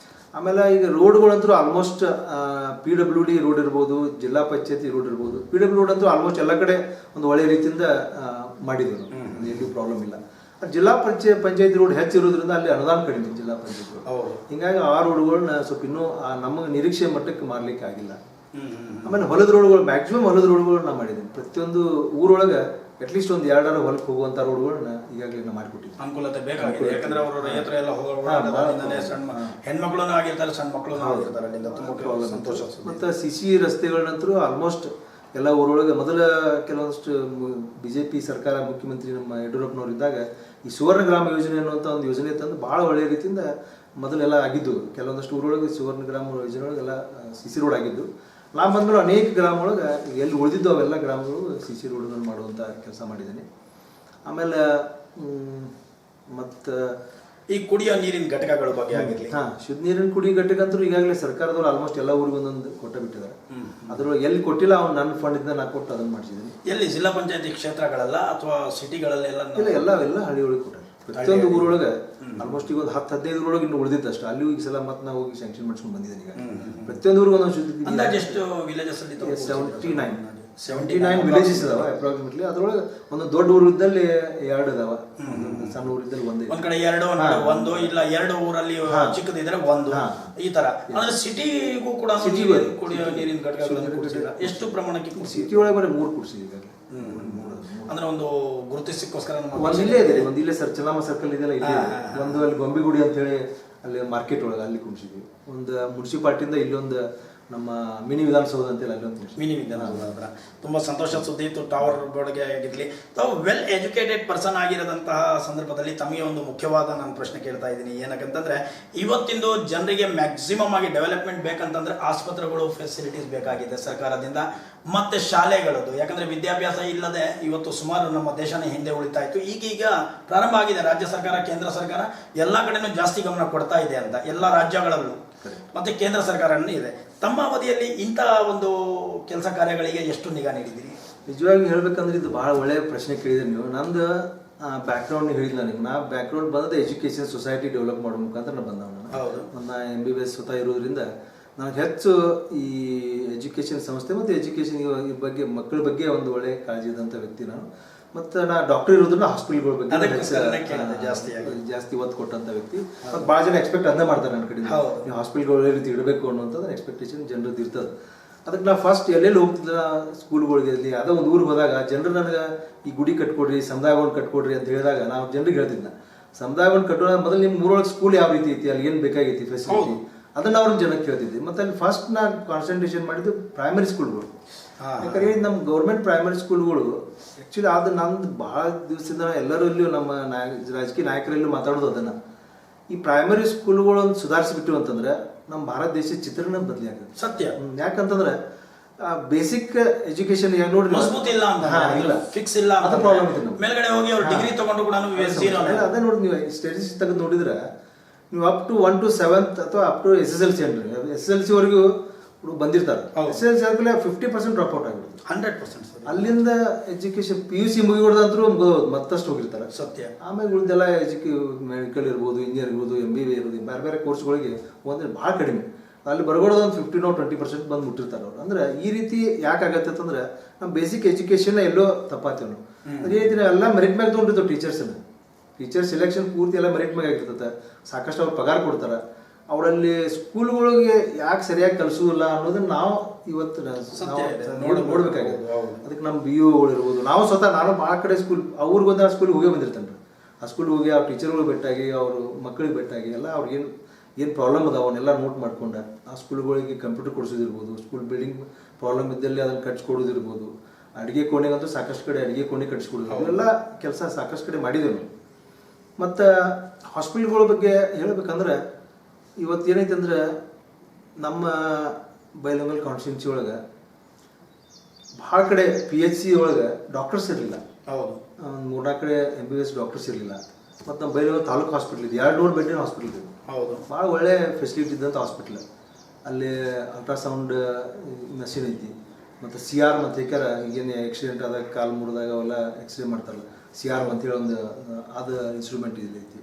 ಆಮೇಲೆ ಈಗ ರೋಡ್ಗಳಂತೂ ಆಲ್ಮೋಸ್ಟ್ PWD ರೋಡ್ ಇರ್ಬೋದು, ಜಿಲ್ಲಾ ಪಂಚಾಯತಿ ರೋಡ್ ಇರ್ಬೋದು. PWD ರೋಡ್ ಅಂತೂ ಆಲ್ಮೋಸ್ಟ್ ಎಲ್ಲ ಕಡೆ ಒಂದು ಒಳ್ಳೆ ರೀತಿಯಿಂದ ಮಾಡಿದ್ರು, ಎಲ್ಲೂ ಪ್ರಾಬ್ಲಮ್ ಇಲ್ಲ. ಜಿಲ್ಲಾ ಪಂಚಾಯತಿ ರೋಡ್ ಹೆಚ್ಚಿರೋದ್ರಿಂದ ಅಲ್ಲಿ ಅನುದಾನ ಕಡಿಮೆ ಜಿಲ್ಲಾ ಪಂಚಾಯತ್ ರೋಡ್. ಹಿಂಗಾಗಿ ಆ ರೋಡ್ಗಳನ್ನ ಸ್ವಲ್ಪ ಇನ್ನೂ ನಮಗೆ ನಿರೀಕ್ಷೆ ಮಟ್ಟಕ್ಕೆ ಮಾರ್ಲಿಕ್ಕೆ ಆಗಿಲ್ಲ. ಆಮೇಲೆ ಹೊಲದ ರೋಡ್ಗಳು, ಮ್ಯಾಕ್ಸಿಮಮ್ ಹೊಲದ ರೋಡ್ಗಳು ನಾ ಮಾಡಿದ್ದೀನಿ. ಪ್ರತಿಯೊಂದು ಊರೊಳಗೆ ಅಟ್ಲೀಸ್ಟ್ ಒಂದು 2 ಹೊಲಕ್ಕೆ ಹೋಗುವಂತ ರೋಡ್ಗಳನ್ನ ಈಗಾಗಲೇ ನಾವು ಮಾಡಿಕೊಟ್ಟಿದ್ವಿ. ಅನುಕೂಲತೆ ಬೇಕಾಗಿದೆ. ಯಾಕಂದ್ರೆ ಅವರು ರೈತರ ಎಲ್ಲ ಸಣ್ಣ ಹೆಣ್ಮಕ್ಳೂ ಆಗಿರ್ತಾರೆ, ಸಣ್ಣ ಮಕ್ಕಳು ಆಗಿರ್ತಾರೆ. ಅಲ್ಲಿಂದ ತುಂಬಾ ಸಂತೋಷ. ಮತ್ತು CC ರಸ್ತೆಗಳನ್ನಂತರೂ ಆಲ್ಮೋಸ್ಟ್ ಎಲ್ಲ ಊರೊಳಗೆ ಮೊದಲ ಕೆಲವೊಂದಷ್ಟು BJP ಸರ್ಕಾರ ಮುಖ್ಯಮಂತ್ರಿ ನಮ್ಮ ಯಡಿಯೂರಪ್ಪನವ್ರು ಇದ್ದಾಗ ಈ ಸುವರ್ಣ ಗ್ರಾಮ ಯೋಜನೆ ಅನ್ನುವಂಥ ಒಂದು ಯೋಜನೆ ತಂದು ಭಾಳ ಒಳ್ಳೆಯ ರೀತಿಯಿಂದ ಮೊದಲೆಲ್ಲ ಆಗಿದ್ದು. ಕೆಲವೊಂದಷ್ಟು ಊರೊಳಗೆ ಸುವರ್ಣ ಗ್ರಾಮ ಯೋಜನೆ ಒಳಗೆಲ್ಲ CC ರೋಡ್ ಆಗಿದ್ದು. ನಾನು ಬಂದ್ಮೇಲೆ ಅನೇಕ ಗ್ರಾಮ ಒಳಗೆ ಎಲ್ಲಿ ಉಳಿದಿದ್ದು ಅವೆಲ್ಲ ಗ್ರಾಮಗಳು CC ರೋಡ್ಗಳನ್ನು ಮಾಡುವಂಥ ಕೆಲಸ ಮಾಡಿದ್ದೇನೆ. ಆಮೇಲೆ ಮತ್ತು ಈ ಕುಡಿಯೋ ನೀರಿನ ಘಟಕಗಳ ಬಗ್ಗೆ ಆಗಿರಲಿ, ಶುದ್ಧ ನೀರಿನ ಕುಡಿ ಘಟಕ ಅಂತೂ ಈಗಾಗಲೇ ಸರ್ಕಾರದವ್ರು ಆಲ್ಮೋಸ್ಟ್ ಎಲ್ಲ ಊರಿಗೆ ಒಂದೊಂದು ಕೊಟ್ಟ ಬಿಟ್ಟಿದ್ದಾರೆ. ಅದ್ರೊಳಗೆ ಎಲ್ಲಿ ಕೊಟ್ಟಿಲ್ಲ ಅವ್ನು ನನ್ನ ಫಂಡಿಂದ ನಾನು ಕೊಟ್ಟು ಅದನ್ನು ಮಾಡಿಸಿದ್ದೀನಿ. ಎಲ್ಲಿ ಜಿಲ್ಲಾ ಪಂಚಾಯತಿ ಕ್ಷೇತ್ರಗಳಲ್ಲ ಅಥವಾ ಸಿಟಿಗಳಲ್ಲೆಲ್ಲ? ಎಲ್ಲ ಹಳ್ಳಿ ಒಳಗೆ ಕೊಟ್ಟಾರೆ. ಪ್ರತಿಯೊಂದು ಊರೊಳಗೆ ಆಲ್ಮೋಸ್ಟ್ ಈಗ ಒಂದು 10-15 ಊರೊಳಗೆ ಇನ್ನು ಉಳಿದಿದ್ದಷ್ಟು ಅಲ್ಲಿ ಈ ಸಲ ಮತ್ತೆ ನಾವು ಹೋಗಿ ಸ್ಯಾಂಕ್ಷನ್ ಮಾಡ್ಸ್ಕೊಂಡು ಬಂದಿದ್ದೇನೆ. ಈಗ ಪ್ರತಿಯೊಂದು ಊರಿಗೆ ಒಂದೊಂದು ಶುದ್ಧ. ಎಷ್ಟು ವಿಲೇಜಸ್ ಅಲ್ಲಿ? 79 ವಿಲೇಜಸ್ ಇದಾವೆ ಅಪ್ರಾಕ್ಸಿಮೇಟ್ಲಿ. ಅದ್ರೊಳಗೆ ಒಂದು ದೊಡ್ಡ ಊರು ಇದ್ದಲ್ಲಿ 2 ಇದಾವ, ಸಣ್ಣ ಊರಿದ್ದಲ್ಲಿ ಒಂದ್ ಕಡೆ 2 ಇಲ್ಲ 2 ಊರಲ್ಲಿ ಚಿಕ್ಕದಿದ್ರೆ 1 ಈ ತರ. ಅಂದ್ರೆ ಸಿಟಿಗೂ ಕೂಡ ಕುಡಿಯೋ ನೀರಿನ ಘಟಕಗಳನ್ನು ಎಷ್ಟು ಪ್ರಮಾಣಕ್ಕೆ? ಸಿಟಿ ಒಳಗೆ ಬರೀ 3 ಕೊಡ್ಸಿದ್ದೀವಿ. ಅಂದ್ರೆ ಒಂದು ಗುರುತಿಸಕ್ಕೋಸ್ಕರ ಒಂದು ಇಲ್ಲೇ ಇದೆ, ಒಂದು ಇಲ್ಲೇ ಚನ್ನಮ್ಮ ಸರ್ಕಲ್ ಇದೆಯಲ್ಲ, ಇಲ್ಲಿ ಒಂದು ಅಲ್ಲಿ ಗೊಂಬಿಗುಡಿ ಅಂತ ಹೇಳಿ ಅಲ್ಲಿ ಮಾರ್ಕೆಟ್ ಒಳಗೆ ಅಲ್ಲಿ ಕುಡಿಸಿದ್ವಿ. ಒಂದು ಮುನ್ಸಿಪಾಲ್ಟಿಯಿಂದ ಇಲ್ಲೊಂದು ನಮ್ಮ ಮಿನಿ ವಿಧಾನಸೌಧ ಅಂತೇಳಿ ಅಲ್ಲೊಂದು ಮಿನಿ ವಿಧಾನಸೌಧ ಹತ್ರ. ತುಂಬ ಸಂತೋಷ ಸುದ್ದಿ ಇತ್ತು. ಟವರ್ ಬೋರ್ಡ್ಗೆ ಆಗಿರಲಿ, ತಾವು ವೆಲ್ ಎಜುಕೇಟೆಡ್ ಪರ್ಸನ್ ಆಗಿರೋದಂತಹ ಸಂದರ್ಭದಲ್ಲಿ ತಮಗೆ ಒಂದು ಮುಖ್ಯವಾದ ನಾನು ಪ್ರಶ್ನೆ ಕೇಳ್ತಾ ಇದ್ದೀನಿ. ಏನಕ್ಕಂತಂದರೆ ಇವತ್ತಿಂದು ಜನರಿಗೆ ಮ್ಯಾಕ್ಸಿಮಮ್ ಆಗಿ ಡೆವಲಪ್ಮೆಂಟ್ ಬೇಕಂತಂದರೆ ಆಸ್ಪತ್ರೆಗಳು ಫೆಸಿಲಿಟೀಸ್ ಬೇಕಾಗಿದೆ ಸರ್ಕಾರದಿಂದ, ಮತ್ತು ಶಾಲೆಗಳದ್ದು. ಯಾಕಂದರೆ ವಿದ್ಯಾಭ್ಯಾಸ ಇಲ್ಲದೆ ಇವತ್ತು ಸುಮಾರು ನಮ್ಮ ದೇಶನೇ ಹಿಂದೆ ಉಳಿತಾ ಇತ್ತು. ಈಗೀಗ ಪ್ರಾರಂಭ ಆಗಿದೆ. ರಾಜ್ಯ ಸರ್ಕಾರ, ಕೇಂದ್ರ ಸರ್ಕಾರ ಎಲ್ಲ ಕಡೆನೂ ಜಾಸ್ತಿ ಗಮನ ಕೊಡ್ತಾ ಇದೆ ಅಂತ, ಎಲ್ಲ ರಾಜ್ಯಗಳಲ್ಲೂ ಮತ್ತು ಕೇಂದ್ರ ಸರ್ಕಾರನೂ ಇದೆ. ತಮ್ಮ ಅವಧಿಯಲ್ಲಿ ಇಂತಹ ಒಂದು ಕೆಲಸ ಕಾರ್ಯಗಳಿಗೆ ಎಷ್ಟು ನಿಗಾ ನೀಡಿದ್ದೀರಿ? ನಿಜವಾಗಿ ಹೇಳ್ಬೇಕಂದ್ರೆ ಇದು ಭಾಳ ಒಳ್ಳೆಯ ಪ್ರಶ್ನೆ ಕೇಳಿದ್ರಿ ನೀವು. ನಂದು ಬ್ಯಾಕ್ಗ್ರೌಂಡ್ ಹೇಳಿಲ್ಲ ನಿಮ್ಗೆ. ನಾ ಬ್ಯಾಕ್ಗ್ರೌಂಡ್ ಬಂದದ್ದು ಎಜುಕೇಷನ್ ಸೊಸೈಟಿ ಡೆವಲಪ್ ಮಾಡೋ ಮುಖಾಂತರ ನಾನು ಬಂದವನು. ನನ್ನ MBBS ಸ್ವತಃ ಇರೋದ್ರಿಂದ ನನಗೆ ಹೆಚ್ಚು ಈ ಎಜುಕೇಷನ್ ಸಂಸ್ಥೆ ಮತ್ತು ಎಜುಕೇಷನ್ ಈ ಬಗ್ಗೆ ಮಕ್ಕಳ ಬಗ್ಗೆ ಒಂದು ಒಳ್ಳೆಯ ಕಾಳಜಿ ಇದ್ದಂಥ ವ್ಯಕ್ತಿ ನಾನು. ಮತ್ತು ನಾ ಡಾಕ್ಟರ್ ಇರೋದ್ರಿಂದ ಹಾಸ್ಪಿಟಲ್ಗಳ ಬಗ್ಗೆ ಜಾಸ್ತಿ ಒತ್ತು ಕೊಟ್ಟಂಥ ವ್ಯಕ್ತಿ. ಮತ್ತು ಭಾಳ ಜನ ಎಕ್ಸ್ಪೆಕ್ಟ್ ಅದನ್ನೇ ಮಾಡ್ತಾರೆ ನನ್ನ ಕಡೆ, ನೀವು ಹಾಸ್ಪಿಟಲ್ಗಳು ಒಳ್ಳೆ ರೀತಿ ಇಡಬೇಕು ಅನ್ನೋಂಥದ್ದು ಎಕ್ಸ್ಪೆಕ್ಟೇಷನ್ ಜನರದ್ದು ಇರ್ತದೆ. ಅದಕ್ಕೆ ನಾವು ಫಸ್ಟ್ ಎಲ್ಲೆಲ್ಲಿ ಹೋಗ್ತಿದ್ದ ಸ್ಕೂಲ್ಗಳಿಗೆ ಅಲ್ಲಿ ಅದೋ ಒಂದು ಊರಿಗೆ ಹೋದಾಗ ಜನರು ನನಗೆ ಈ ಗುಡಿ ಕಟ್ಕೊಡ್ರಿ ಸಮುದಾಯವನ್ನು ಕಟ್ಕೊಡ್ರಿ ಅಂತ ಹೇಳಿದಾಗ ನಾವು ಜನರಿಗೆ ಹೇಳ್ತಿದ್ದ ಸಮುದಾಯವನ್ನು ಕಟ್ಟೋಣ ಮೊದಲು ನಿಮ್ಮ ಊರೊಳಗೆ ಸ್ಕೂಲ್ ಯಾವ ರೀತಿ ಐತಿ ಅಲ್ಲಿ ಏನು ಬೇಕಾಗೈತಿ ಫೆಸಿಲಿಟಿ ಅದನ್ನ ಅವ್ರನ್ನ ಜನಕ್ಕೆ ಕೇಳ್ತಿದ್ದೆ ಮತ್ತೆ ಅಲ್ಲಿ ಫಸ್ಟ್ ನಾನು ಕಾನ್ಸಂಟ್ರೇಷನ್ ಮಾಡಿದ್ದು ಪ್ರೈಮರಿ ಸ್ಕೂಲ್ಗಳು. ಯಾಕಂದ್ರೆ ನಮ್ಮ ಗೌರ್ಮೆಂಟ್ ಪ್ರೈಮರಿ ಸ್ಕೂಲ್ಗಳು ಆ್ಯಕ್ಚುಲಿ ಅದು ನಂದು ಭಾಳ ದಿವಸದಿಂದ ಎಲ್ಲರಲ್ಲೂ ನಮ್ಮ ರಾಜಕೀಯ ನಾಯಕರಲ್ಲೂ ಮಾತಾಡೋದು ಅದನ್ನು ಈ ಪ್ರೈಮರಿ ಸ್ಕೂಲ್ಗಳನ್ನು ಸುಧಾರಿಸಿಬಿಟ್ಟು ಅಂತಂದ್ರೆ ನಮ್ಮ ಭಾರತ ದೇಶದ ಚಿತ್ರಣ ಬದಲಿ ಆಗುತ್ತೆ. ಸತ್ಯ. ಯಾಕಂತಂದ್ರೆ ಬೇಸಿಕ್ ಎಜುಕೇಶನ್ ನೋಡ್ರಿ ಮಜಬೂತ್ ಇಲ್ಲ ಅಂತ ಇಲ್ಲ ಫಿಕ್ಸ್ ಇಲ್ಲ ಅದು ಪ್ರಾಬ್ಲಮ್ ಇದೆ. ಮೇಲ್ಗಡೆ ಹೋಗಿ ಅವ್ರು ಡಿಗ್ರಿ ತಗೊಂಡು ಕೂಡ ಅದೇ ನೋಡಿ ನೀವು ಸ್ಟೇಟಿಸ್ಟಿಕ್ಸ್ ತೆಗೆದು ನೋಡಿದ್ರೆ ನೀವು ಅಪ್ ಟು 1 to 7th ಅಥವಾ ಅಪ್ ಟು SSLC ಅನ್ರಿ SSLC ವರೆಗೂ ಬಂದಿರ್ತಾರೆ. SSLC ಆದ್ಮೇಲೆ 50% ಡ್ರಾಪ್ ಔಟ್ ಆಗಿಬಿಡುತ್ತೆ. 100%. ಅಲ್ಲಿಂದ ಎಜುಕೇಶನ್ PUC ಮುಗಿಬಿಡ್ದಂತರೂ ಮತ್ತಷ್ಟು ಹೋಗಿರ್ತಾರೆ. ಸತ್ಯ. ಆಮೇಲೆ ಉಳಿದೆಲ್ಲ ಮೆಡಿಕಲ್ ಇರ್ಬೋದು, ಇಂಜಿನಿಯರ್ ಇರ್ಬೋದು, MBA ಇರ್ಬೋದು, ಬೇರೆ ಬೇರೆ ಕೋರ್ಸ್ಗಳಿಗೆ ಒಂದ್ರೆ ಭಾಳ ಕಡಿಮೆ. ಅಲ್ಲಿ ಬರ್ಗೋದು ಒಂದು 15 or 20% ಬಂದು ಮುಟ್ಟಿರ್ತಾರೆ ಅವ್ರು. ಅಂದ್ರೆ ಈ ರೀತಿ ಯಾಕಾಗತ್ತೆ ಅಂತಂದ್ರೆ ನಮ್ಮ ಬೇಸಿಕ್ ಎಜುಕೇಶನ್ ಎಲ್ಲೋ ತಪ್ಪಾತೀವಿ ನಾವು. ಅದೇ ರೀತಿ ನಾವೆಲ್ಲ ಮೆರಿಟ್ ಮ್ಯಾಗ ತೊಗೊಂಡಿರ್ತೀವಿ ಟೀಚರ್ ಸೆಲೆಕ್ಷನ್ ಪೂರ್ತಿ ಎಲ್ಲ ಮೆರಿಟ್ ಮ್ಯಾಗ ಆಗಿರ್ತದೆ. ಸಾಕಷ್ಟು ಅವ್ರು ಪಗಾರ ಕೊಡ್ತಾರೆ. ಅವರಲ್ಲಿ ಸ್ಕೂಲ್ಗಳಿಗೆ ಯಾಕೆ ಸರಿಯಾಗಿ ಕಲಿಸೋದಿಲ್ಲ ಅನ್ನೋದನ್ನ ನಾವು ಇವತ್ತು ನೋಡ್ಬೇಕಾಗಿದೆ. ಅದಕ್ಕೆ ನಮ್ಮ BO ಇರ್ಬೋದು, ನಾವು ಸ್ವತಃ ನಾನು ಭಾಳ ಕಡೆ ಅವ್ರಿಗೊಂದು ಆ ಸ್ಕೂಲ್ಗೆ ಹೋಗೇ ಬಂದಿರ್ತೇನೆ. ಆ ಸ್ಕೂಲ್ಗೆ ಹೋಗಿ ಆ ಟೀಚರ್ಗಳು ಭೇಟಾಗಿ ಅವರು ಮಕ್ಕಳಿಗೆ ಭೇಟಾಗಿ ಎಲ್ಲ ಅವ್ರಿಗೆ ಏನು ಪ್ರಾಬ್ಲಮ್ ಅದಾವ ಅವನ್ನೆಲ್ಲ ನೋಟ್ ಮಾಡ್ಕೊಂಡೆ ಆ ಸ್ಕೂಲ್ಗಳಿಗೆ ಕಂಪ್ಯೂಟರ್ ಕೊಡಿಸೋದಿರ್ಬೋದು, ಸ್ಕೂಲ್ ಬಿಲ್ಡಿಂಗ್ ಪ್ರಾಬ್ಲಮ್ ಇದ್ದಲ್ಲಿ ಅದನ್ನು ಕಟ್ಸ್ಕೊಡೋದಿರ್ಬೋದು, ಅಡುಗೆ ಕೋಣೆಗಂತೂ ಸಾಕಷ್ಟು ಕಡೆ ಅಡುಗೆ ಕೋಣೆ ಕಟ್ಸ್ಕೊಡೋದು ಇವೆಲ್ಲ ಕೆಲಸ ಸಾಕಷ್ಟು ಕಡೆ ಮಾಡಿದ್ದೇವೆ. ಮತ್ತು ಹಾಸ್ಪಿಟ್ಲ್ಗಳ ಬಗ್ಗೆ ಹೇಳಬೇಕಂದ್ರೆ ಇವತ್ತು ಏನೈತೆ ಅಂದ್ರೆ ನಮ್ಮ ಬೈಲಹೊಂಗಲ ಕಾನ್ಸ್ಟಿಟ್ಯೂನ್ಸಿ ಒಳಗೆ ಭಾಳ ಕಡೆ PHC ಒಳಗೆ ಡಾಕ್ಟರ್ಸ್ ಇರಲಿಲ್ಲ. ಹೌದು. 3-4 ಕಡೆ MBBS ಡಾಕ್ಟರ್ಸ್ ಇರಲಿಲ್ಲ. ಮತ್ತು ನಮ್ಮ ಬೈಲಹೊಂಗಲ ತಾಲೂಕು ಹಾಸ್ಪಿಟ್ಲ್ ಇದೆ, 200 ಬೆಡ್ಡಿನ ಹಾಸ್ಪಿಟ್ಲ್ ಇದೆ. ಹೌದು. ಭಾಳ ಒಳ್ಳೆ ಫೆಸಿಲಿಟಿ ಇದ್ದಂಥ ಹಾಸ್ಪಿಟ್ಲ್. ಅಲ್ಲಿ ಅಲ್ಟ್ರಾಸೌಂಡ್ ಮಷಿನ್ ಐತಿ. ಮತ್ತು CR ಮತ್ತು ಏಕಾರ ಈಗೇನು ಆಕ್ಸಿಡೆಂಟ್ ಆದಾಗ ಕಾಲು ಮುರಿದಾಗ ಅವೆಲ್ಲ ಎಕ್ಸ್ರೇ ಮಾಡ್ತಾರಲ್ಲ, CR ಅಂತೇಳಿ ಒಂದು ಅದು ಇನ್ಸ್ಟ್ರೂಮೆಂಟ್ ಐತಿ.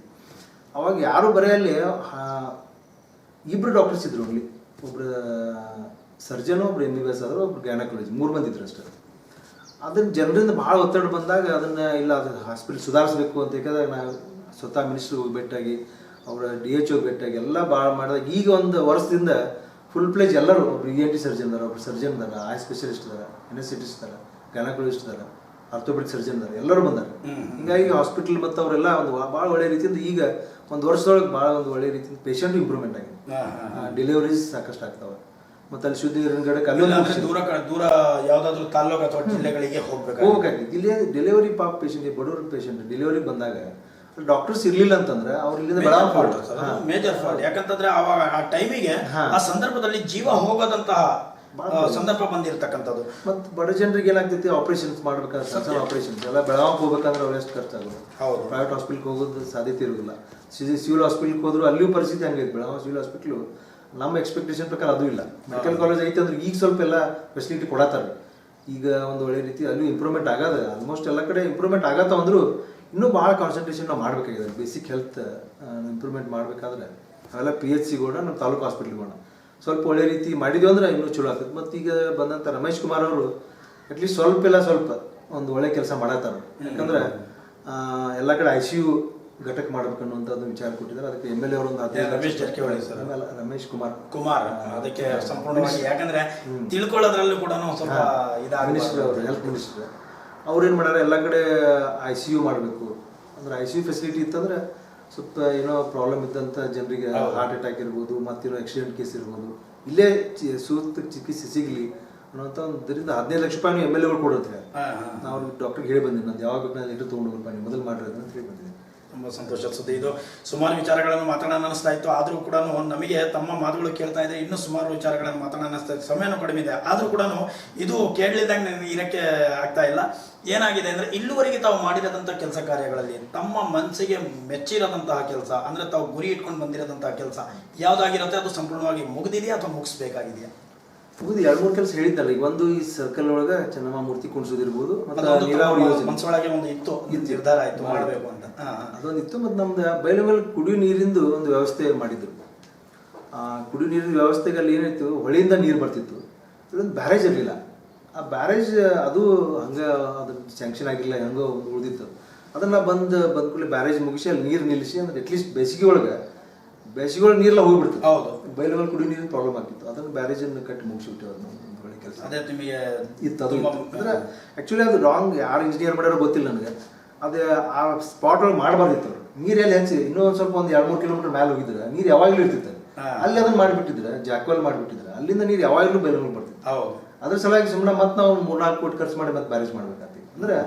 ಅವಾಗ ಯಾರು ಬರೀ ಅಲ್ಲಿ 2 ಡಾಕ್ಟರ್ಸ್ ಇದ್ರು. ಅಲ್ಲಿ ಒಬ್ರು ಸರ್ಜನು, ಒಬ್ರು MBBS ಆದರು, ಒಬ್ರು ಗೈನಕಾಲಜಿ, 3 ಮಂದಿ ಇದ್ರು ಅಷ್ಟೇ. ಅದನ್ನು ಜನರಿಂದ ಭಾಳ ಒತ್ತಡ ಬಂದಾಗ ಅದನ್ನು ಇಲ್ಲ ಅದು ಹಾಸ್ಪಿಟಲ್ ಸುಧಾರಿಸ್ಬೇಕು ಅಂತ ಯಾಕಂದ್ರೆ ನಾವು ಸ್ವತಃ ಮಿನಿಸ್ಟ್ರಿಗೆ ಹೋಗಿ ಭೇಟಿಯಾಗಿ ಅವರ DHO ಭೇಟಿಯಾಗಿ ಎಲ್ಲ ಭಾಳ ಮಾಡಿದಾಗ ಈಗ ಒಂದು ವರ್ಷದಿಂದ ಫುಲ್ ಪ್ಲೇಜ್ ಎಲ್ಲರೂ ಒಬ್ರು ENT ಸರ್ಜನ್ ಇದಾರೆ, ಒಬ್ರು ಸರ್ಜನ್ ಇದಾರೆ, ಐ ಸ್ಪೆಷಲಿಸ್ಟ್ ಇದಾರೆ, ಅನೆಸ್ಥೆಟಿಸ್ಟ್ ಇದಾರೆ, ಗೈನಕಾಲಜಿಸ್ಟ್ ಇದಾರೆ, ಆರ್ಥೋಪೆಡಿಕ್ ಸರ್ಜನ್ ಇದಾರೆ, ಎಲ್ಲರೂ ಬಂದಾರೆ. ಹೀಗಾಗಿ ಹಾಸ್ಪಿಟಲ್ ಮತ್ತು ಅವರೆಲ್ಲ ಒಂದು ಭಾಳ ಒಳ್ಳೆ ರೀತಿಯಿಂದ ಈಗ ಒಂದು ವರ್ಷದೊಳಗೆ ಭಾಳ ಒಂದು ಒಳ್ಳೆ ರೀತಿಯಿಂದ ಪೇಷಂಟ್ ಇಂಪ್ರೂವ್ಮೆಂಟ್ ಆಗಿದೆ. ಡೆಲಿವರೀಸ್ ಸಾಕಷ್ಟು ಆಗ್ತಾವೆ. ಮತ್ತು ಅಲ್ಲಿ ಶುದ್ಧ ನೀರಿನ ಕಡೆ ದೂರ ಯಾವುದಾದ್ರೂ ತಾಲೂಕು ಅಥವಾ ಜಿಲ್ಲೆಗಳಿಗೆ ಹೋಗ್ಬೇಕಾಗಿದೆ. ಇಲ್ಲಿ ಡೆಲಿವರಿ ಪೇಷಂಟ್, ಬಡವ್ರ ಪೇಷಂಟ್ ಡೆಲಿವರಿಗೆ ಬಂದಾಗ ಡಾಕ್ಟರ್ಸ್ ಇರ್ಲಿಲ್ಲ ಅಂತಂದ್ರೆ ಅವ್ರು ಇಲ್ಲಿಂದ ಮೇಜರ್ ಫಾಲ್ಟ್. ಯಾಕಂತಂದ್ರೆ ಅವಾಗ ಆ ಟೈಮಿಗೆ ಆ ಸಂದರ್ಭದಲ್ಲಿ ಜೀವ ಹೋಗೋದಂತಹ ಸಂದರ್ಭ ಬಂದಿರತಕ್ಕಂಥದ್ದು. ಮತ್ತು ಬಡ ಜನರಿಗೆ ಏನಾಗ್ತೈತಿ ಆಪರೇಷನ್ಸ್ ಮಾಡ್ಬೇಕಾದ್ರೆ ಸಣ್ಣ ಆಪರೇಷನ್ಸ್ ಎಲ್ಲ ಬೆಳಗಾವಿಗೆ ಹೋಗ್ಬೇಕಂದ್ರೆ ಅವ್ರು ಎಷ್ಟು ಖರ್ಚಾಗೋದು. ಪ್ರೈವೇಟ್ ಹಾಸ್ಪಿಟ್ಲ್ಗೆ ಹೋಗೋದು ಸಾಧ್ಯತೆ ಇರೋದಿಲ್ಲ. ಸಿವಿಲ್ ಹಾಸ್ಪಿಟ್ಲ್ಗೆ ಹೋದ್ರು ಅಲ್ಲಿಯೂ ಪರಿಸ್ಥಿತಿ ಹಂಗೈತಿ. ಬೆಳಗಾವಿ ಸಿವಿಲ್ ಹಾಸ್ಪಿಟ್ಲು ನಮ್ಮ ಎಕ್ಸ್ಪೆಕ್ಟೇಷನ್ ಪ್ರಕಾರ ಅದು ಇಲ್ಲ. ಮೆಡಿಕಲ್ ಕಾಲೇಜ್ ಐತೆ ಅಂದ್ರೆ ಈಗ ಸ್ವಲ್ಪ ಎಲ್ಲ ಫೆಸಿಲಿಟಿ ಕೊಡತ್ತಾರೆ. ಈಗ ಒಂದು ಒಳ್ಳೆ ರೀತಿ ಅಲ್ಲೂ ಇಂಪ್ರೂವ್ಮೆಂಟ್ ಆಗದ, ಆಲ್ಮೋಸ್ಟ್ ಎಲ್ಲ ಕಡೆ ಇಂಪ್ರೂವ್ಮೆಂಟ್ ಆಗತ್ತ ಅಂದ್ರು ಇನ್ನೂ ಭಾಳ ಕಾನ್ಸಂಟ್ರೇಷನ್ ನಾವು ಮಾಡಬೇಕಾಗಿದೆ. ಬೇಸಿಕ್ ಹೆಲ್ತ್ ಇಂಪ್ರೂವ್ಮೆಂಟ್ ಮಾಡಬೇಕಾದ್ರೆ ಅವೆಲ್ಲ PHCಗಳನ್ನ ನಮ್ಮ ತಾಲೂಕು ಹಾಸ್ಪಿಟ್ಲ್ಗಳನ್ನ ಸ್ವಲ್ಪ ಒಳ್ಳೆ ರೀತಿ ಮಾಡಿದ್ವಿ ಅಂದ್ರೆ ಇನ್ನೂ ಚಲೋ ಆಗ್ತದೆ. ಮತ್ತು ಈಗ ಬಂದಂಥ ರಮೇಶ್ ಕುಮಾರ್ ಅವರು ಅಟ್ಲೀಸ್ಟ್ ಸ್ವಲ್ಪ ಒಂದು ಒಳ್ಳೆ ಕೆಲಸ ಮಾಡತ್ತಾರೆ. ಯಾಕಂದ್ರೆ ಎಲ್ಲ ಕಡೆ ICU ಘಟಕ ಮಾಡ್ಬೇಕನ್ನುವಂಥದ್ದು ವಿಚಾರ ಕೊಟ್ಟಿದ್ದಾರೆ. ಅದಕ್ಕೆ MLA ಅವರು ಒಂದು 15 ಲಕ್ಷ ರಮೇಶ್ ಕುಮಾರ್ ಅದಕ್ಕೆ ಸಂಪೂರ್ಣವಾಗಿ ಯಾಕಂದ್ರೆ ತಿಳ್ಕೊಳ್ಳೋದ್ರಲ್ಲೂ ಕೂಡ ಸ್ವಲ್ಪ ಮಿನಿಸ್ಟರ್ ಅವರು ಹೆಲ್ತ್ ಮಿನಿಸ್ಟರ್ ಅವ್ರು ಏನು ಮಾಡ್ಯಾರ ಎಲ್ಲ ಕಡೆ ICU ಮಾಡಬೇಕು. ಅಂದ್ರೆ ICU ಫೆಸಿಲಿಟಿ ಇತ್ತಂದ್ರೆ ಸ್ವಲ್ಪ ಏನೋ ಪ್ರಾಬ್ಲಮ್ ಇದ್ದಂಥ ಜನರಿಗೆ ಹಾರ್ಟ್ ಅಟ್ಯಾಕ್ ಇರ್ಬೋದು, ಮತ್ತೇನೋ ಆಕ್ಸಿಡೆಂಟ್ ಕೇಸ್ ಇರ್ಬೋದು, ಇಲ್ಲೇ ಸೂಕ್ತ ಚಿಕಿತ್ಸೆ ಸಿಗಲಿ ಅನ್ನೋಂಥ ಒಂದರಿಂದ 15 ಲಕ್ಷ ರೂಪಾಯಿ MLAಗಳು ಕೊಡುತ್ತೆ. ನಾವು ಡಾಕ್ಟರ್ಗೆ ಹೇಳಿ ಬಂದಿನಿ, ನಾನು ಯಾವಾಗ ಬೇಕು ನಾನು ಲೆಟರ್ ತೊಗೊಂಡು ಹೋಗ್ಬೇಕು, ನೀವು ಮೊದಲು ಮಾಡಿರೋದು ಅಂತ ಹೇಳಿ ಬಂದಿದ್ದೀನಿ. ತುಂಬ ಸಂತೋಷ ಸುದ್ದಿ. ಇದು ಸುಮಾರು ವಿಚಾರಗಳನ್ನು ಮಾತಾಡೋಣ ಅನ್ನಿಸ್ತಾ ಇತ್ತು. ಆದರೂ ಕೂಡ ನಮಗೆ ತಮ್ಮ ಮಾತುಗಳು ಕೇಳ್ತಾ ಇದೆ, ಇನ್ನೂ ಸುಮಾರು ವಿಚಾರಗಳನ್ನು ಮಾತಾಡೋಣ ಅನ್ನಿಸ್ತಾ ಇತ್ತು. ಸಮಯನೂ ಕಡಿಮೆ ಇದೆ. ಆದರೂ ಕೂಡ ಇದು ಕೇಳಲಿದ್ದಂಗೆ ಇರೋಕ್ಕೆ ಆಗ್ತಾ ಇಲ್ಲ. ಏನಾಗಿದೆ ಅಂದರೆ ಇಲ್ಲಿವರೆಗೆ ತಾವು ಮಾಡಿರೋದಂಥ ಕೆಲಸ ಕಾರ್ಯಗಳಲ್ಲಿ ತಮ್ಮ ಮನಸ್ಸಿಗೆ ಮೆಚ್ಚಿರೋದಂತಹ ಕೆಲಸ ಅಂದರೆ ತಾವು ಗುರಿ ಇಟ್ಕೊಂಡು ಬಂದಿರೋದಂತಹ ಕೆಲಸ ಯಾವುದಾಗಿರುತ್ತೆ? ಅದು ಸಂಪೂರ್ಣವಾಗಿ ಮುಗಿದಿದೆಯಾ ಅಥವಾ ಮುಗಿಸ್ಬೇಕಾಗಿದೆಯಾ? ಮುಗಿದು 2-3 ಕೆಲಸ ಹೇಳಿದ್ದಲ್ಲ. ಈಗ ಒಂದು ಈ ಸರ್ಕಲ್ ಒಳಗೆ ಚೆನ್ನಮ್ಮ ಮೂರ್ತಿ ಕುಣಿಸೋದಿರ್ಬೋದು, ಮನಸ್ಸೊಳಗೆ ಒಂದು ಇತ್ತು ನಿರ್ಧಾರ ಆಯ್ತು ಮಾಡಬೇಕು ಅಂತ, ಅದೊಂದಿತ್ತು. ಮತ್ತು ನಮ್ದು ಬೈಲಹೊಂಗಲ ಕುಡಿಯೋ ನೀರಿಂದು ಒಂದು ವ್ಯವಸ್ಥೆ ಮಾಡಿದ್ರು. ಕುಡಿಯೋ ನೀರಿನ ವ್ಯವಸ್ಥೆಗೆ ಅಲ್ಲಿ ಏನಾಯ್ತು, ಹೊಳೆಯಿಂದ ನೀರು ಬರ್ತಿತ್ತು, ಇದೊಂದು ಬ್ಯಾರೇಜ್ ಇರಲಿಲ್ಲ. ಆ ಬ್ಯಾರೇಜ್ ಅದು ಹಂಗೆ ಅದು ಸ್ಯಾಂಕ್ಷನ್ ಆಗಿರಲಿಲ್ಲ, ಹೆಂಗೋ ಉಳಿದಿತ್ತು. ಅದನ್ನು ಬಂದ ಕೂಡಲೇ ಬ್ಯಾರೇಜ್ ಮುಗಿಸಿ ಅಲ್ಲಿ ನೀರು ನಿಲ್ಲಿಸಿ ಅಂದ್ರೆ ಅಟ್ಲೀಸ್ಟ್ ಬೇಸಿಗೆ ಒಳಗೆ ಬೇಸಿಗೆಗಳು ನೀರೆಲ್ಲ ಹೋಗ್ಬಿಡ್ತು. ಹೌದು. ಬೈಲುಗಳು ಕುಡಿಯೋ ನೀರಿನ ಪ್ರಾಬ್ಲಮ್ ಆಗ್ತಿತ್ತು. ಅದನ್ನು ಬ್ಯಾರೇಜನ್ನು ಕಟ್ಟಿ ಮುಗಿಸ್ಬಿಟ್ಟು ಅದನ್ನು ಒಳ್ಳೆ ಕೆಲಸ ಅದೇ ನಿಮಗೆ ಇತ್ತು. ಅದು ಅಂದ್ರೆ ಆ್ಯಕ್ಚುಲಿ ಅದು ರಾಂಗ್, ಯಾರು ಇಂಜಿನಿಯರ್ ಮಾಡ್ಯಾರೋ ಗೊತ್ತಿಲ್ಲ ನನಗೆ. ಅದು ಆ ಸ್ಪಾಟ್ ಒಳಗೆ ಮಾಡಬಾರ್ದಿತ್ತು. ಅವರು ನೀರೆಲ್ಲಿ ಹಂಚಿ ಇನ್ನೂ ಒಂದು ಸ್ವಲ್ಪ ಒಂದು 2-3 ಕಿಲೋಮೀಟರ್ ಮೇಲೆ ಹೋಗಿದ್ರೆ ನೀರು ಯಾವಾಗಲೂ ಇರ್ತಿತ್ತು. ಅಲ್ಲಿ ಅದನ್ನು ಮಾಡಿಬಿಟ್ಟಿದ್ರೆ ಜಾಕ್ವೆಲ್ ಮಾಡಿಬಿಟ್ಟಿದ್ರೆ ಅಲ್ಲಿಂದ ನೀರು ಯಾವಾಗಲೂ ಬೈಲುಗಳು ಬರ್ತಿತ್ತು. ಅದ್ರ ಸಲುವಾಗಿ ಸುಮ್ಮನೆ ಮತ್ತೆ ನಾವು 3-4 ಕೋಟಿ ಖರ್ಚು ಮಾಡಿ ಮತ್ತೆ ಬ್ಯಾರೇಜ್ ಮಾಡ್ಬೇಕಾಗ್ತದೆ. ಅಂದ್ರೆ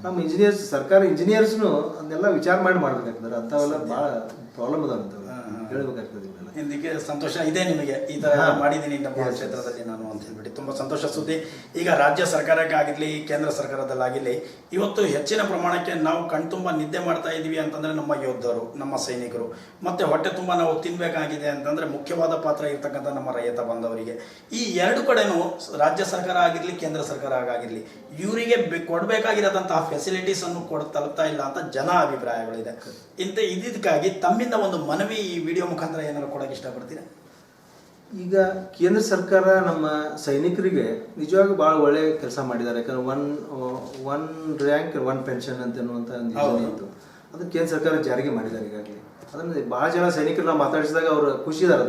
ನಮ್ಮ ಇಂಜಿನಿಯರ್ಸ್, ಸರ್ಕಾರಿ ಇಂಜಿನಿಯರ್ಸ್ನು ಅದನ್ನೆಲ್ಲ ವಿಚಾರ ಮಾಡಿ ಮಾಡ್ಬೇಕಾಗ್ತದೆ. ಅಂಥವೆಲ್ಲ ಭಾಳ ಪ್ರಾಬ್ಲಮ್ ಅದಾವ ಅಂತವೆಲ್ಲ ಹೇಳ್ಬೇಕಾಗ್ತದೆ. ಇದಕ್ಕೆ ಸಂತೋಷ ಇದೆ ನಿಮಗೆ ಈ ಥರ ಮಾಡಿದ್ದೀನಿ ನಮ್ಮ ಕ್ಷೇತ್ರದಲ್ಲಿ ನಾನು ಅಂತ ಹೇಳ್ಬಿಟ್ಟು ತುಂಬ ಸಂತೋಷ ಸುದ್ದಿ. ಈಗ ರಾಜ್ಯ ಸರ್ಕಾರಕ್ಕಾಗಿರಲಿ ಕೇಂದ್ರ ಸರ್ಕಾರದಲ್ಲಾಗಿರಲಿ ಇವತ್ತು ಹೆಚ್ಚಿನ ಪ್ರಮಾಣಕ್ಕೆ ನಾವು ಕಣ್ತುಂಬ ನಿದ್ದೆ ಮಾಡ್ತಾ ಇದ್ದೀವಿ ಅಂತಂದರೆ ನಮ್ಮ ಯೋಧರು, ನಮ್ಮ ಸೈನಿಕರು, ಮತ್ತು ಹೊಟ್ಟೆ ತುಂಬ ನಾವು ತಿನ್ನಬೇಕಾಗಿದೆ ಅಂತಂದರೆ ಮುಖ್ಯವಾದ ಪಾತ್ರ ಇರ್ತಕ್ಕಂಥ ನಮ್ಮ ರೈತ ಬಾಂಧವರಿಗೆ. ಈ ಎರಡು ಕಡೆನೂ ರಾಜ್ಯ ಸರ್ಕಾರ ಆಗಿರಲಿ ಕೇಂದ್ರ ಸರ್ಕಾರ ಆಗಿರಲಿ ಇವರಿಗೆ ಕೊಡಬೇಕಾಗಿರೋದಂತಹ ಫೆಸಿಲಿಟೀಸನ್ನು ತಲುಪ್ತಾ ಇಲ್ಲ ಅಂತ ಜನ ಅಭಿಪ್ರಾಯಗಳಿದೆ. ಇದಕ್ಕಾಗಿ ತಮ್ಮಿಂದ ಒಂದು ಮನವಿ ಈ ವಿಡಿಯೋ ಮುಖಾಂತರ ಏನಾದ್ರು ಕೊಡೋಕೆ ಇಷ್ಟಪಡ್ತೀರಾ? ಈಗ ಕೇಂದ್ರ ಸರ್ಕಾರ ನಮ್ಮ ಸೈನಿಕರಿಗೆ ನಿಜವಾಗಿ ಭಾಳ ಒಳ್ಳೆ ಕೆಲಸ ಮಾಡಿದ್ದಾರೆ. ಯಾಕಂದ್ರೆ ಒನ್ ರ್ಯಾಂಕ್ 1 ಪೆನ್ಷನ್ ಅಂತ ಅನ್ನುವಂಥ ಒಂದು ಯೋಜನೆ ಇತ್ತು. ಅದನ್ನು ಕೇಂದ್ರ ಸರ್ಕಾರ ಜಾರಿಗೆ ಮಾಡಿದ್ದಾರೆ ಈಗಾಗಲೇ. ಅದನ್ನು ಭಾಳ ಜನ ಸೈನಿಕರು ನಾವು ಮಾತಾಡಿಸಿದಾಗ ಅವರು ಖುಷಿ ಇದ್ದಾರೆ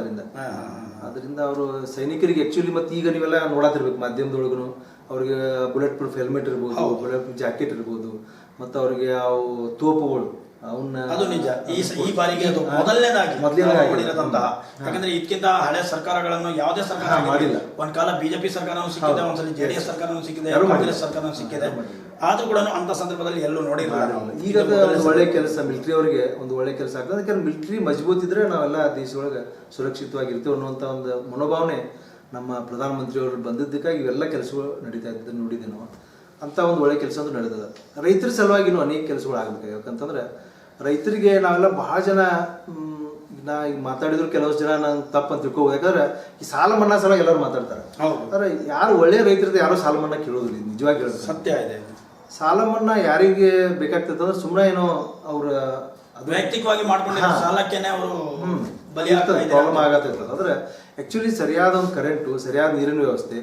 ಅದರಿಂದ ಅವರು ಸೈನಿಕರಿಗೆ ಆ್ಯಕ್ಚುಲಿ. ಮತ್ತು ಈಗ ನೀವೆಲ್ಲ ನೋಡತ್ತಿರ್ಬೇಕು ಮಾಧ್ಯಮದೊಳಗೂ ಅವ್ರಿಗೆ ಬುಲೆಟ್ ಪ್ರೂಫ್ ಹೆಲ್ಮೆಟ್ ಇರ್ಬೋದು, ಬುಲೆಟ್ ಪ್ರೂಫ್ ಜಾಕೆಟ್ ಇರ್ಬೋದು, ಮತ್ತು ಅವ್ರಿಗೆ ಅವು ತೋಪುಗಳು ಅವನ್ನ ಅದು ನಿಜ. ಈ ಬಾರಿಗೆ ಅದು ಮೊದಲನೇದಾಗಿ ಮಾಡಿರೋದಂತಹ. ಯಾಕಂದ್ರೆ ಇದಕ್ಕಿಂತ ಹಳೆ ಸರ್ಕಾರಗಳನ್ನು ಯಾವುದೇ ಸರ್ಕಾರ ಮಾಡಿಲ್ಲ. ಒಂದ್ ಕಾಲ ಬಿಜೆಪಿ ಸರ್ಕಾರನೂ ಸಿಕ್ಕಿದೆ, ಒಂದ್ಸಲ JDS ಸರ್ಕಾರನೂ ಸಿಕ್ಕಿದೆ, ಕಾಂಗ್ರೆಸ್ ಸರ್ಕಾರನೂ ಸಿಕ್ಕಿದೆ. ಆದ್ರೂ ಕೂಡ ಅಂತ ಸಂದರ್ಭದಲ್ಲಿ ಎಲ್ಲೂ ನೋಡಿರಲಿಲ್ಲ. ಈಗ ಒಂದು ಒಳ್ಳೆ ಕೆಲಸ ಮಿಲಿಟರಿ ಅವರಿಗೆ ಒಂದು ಒಳ್ಳೆ ಕೆಲಸ ಆಗ್ತದೆ. ಯಾಕಂದ್ರೆ ಮಿಲಿಟರಿ ಮಜಬೂತ್ ಇದ್ರೆ ನಾವೆಲ್ಲ ದೇಶದೊಳಗೆ ಸುರಕ್ಷಿತವಾಗಿರ್ತೀವಿ ಅನ್ನುವಂಥ ಒಂದು ಮನೋಭಾವನೆ ನಮ್ಮ ಪ್ರಧಾನಮಂತ್ರಿಯವರು ಬಂದಿದ್ದಕ್ಕಾಗಿ ಇವೆಲ್ಲ ಕೆಲಸಗಳು ನಡೀತಾ ಇದ್ದನ್ನು ನೋಡಿದೆ ನಾವು. ಅಂಥ ಒಂದು ಒಳ್ಳೆ ಕೆಲಸ ಅಂತೂ ನಡೆದದ. ರೈತರ ಸಲುವಾಗಿನೂ ಅನೇಕ ಕೆಲಸಗಳು ಆಗಬೇಕು. ಯಾಕಂತಂದ್ರೆ ರೈತರಿಗೆ ನಾವೆಲ್ಲ ಬಹಳ ಜನ ನಾ ಈಗ ಮಾತಾಡಿದ್ರು ಕೆಲವಷ್ಟು ಜನ ನಾನು ತಪ್ಪು ಅಂತ ತಿಳ್ಕೋಬೋದು. ಯಾಕಂದ್ರೆ ಈ ಸಾಲ ಮನ್ನಾ ಸಲುವಾಗಿ ಎಲ್ಲರೂ ಮಾತಾಡ್ತಾರೆ. ಆದರೆ ಯಾರು ಒಳ್ಳೆ ರೈತರದ ಯಾರು ಸಾಲ ಮನ್ನಾ ಕೇಳೋದಿಲ್ಲ. ನಿಜವಾಗಿ ಹೇಳೋದು ಸತ್ಯ ಇದೆ. ಸಾಲ ಮನ್ನಾ ಯಾರಿಗೆ ಬೇಕಾಗ್ತದೆ ಅಂದ್ರೆ ಸುಮ್ಮನೆ ಏನೋ ಅವ್ರ ವೈಯಕ್ತಿಕವಾಗಿ ಮಾಡ್ಕೊಂಡು ಸಾಲಕ್ಕೇನೆ ಅವರು ಪ್ರಾಬ್ಲಮ್ ಆಗತ್ತಿರ್ತದೆ. ಅಂದ್ರೆ ಆ್ಯಕ್ಚುಲಿ ಸರಿಯಾದ ಒಂದು ಕರೆಂಟು, ಸರಿಯಾದ ನೀರಿನ ವ್ಯವಸ್ಥೆ.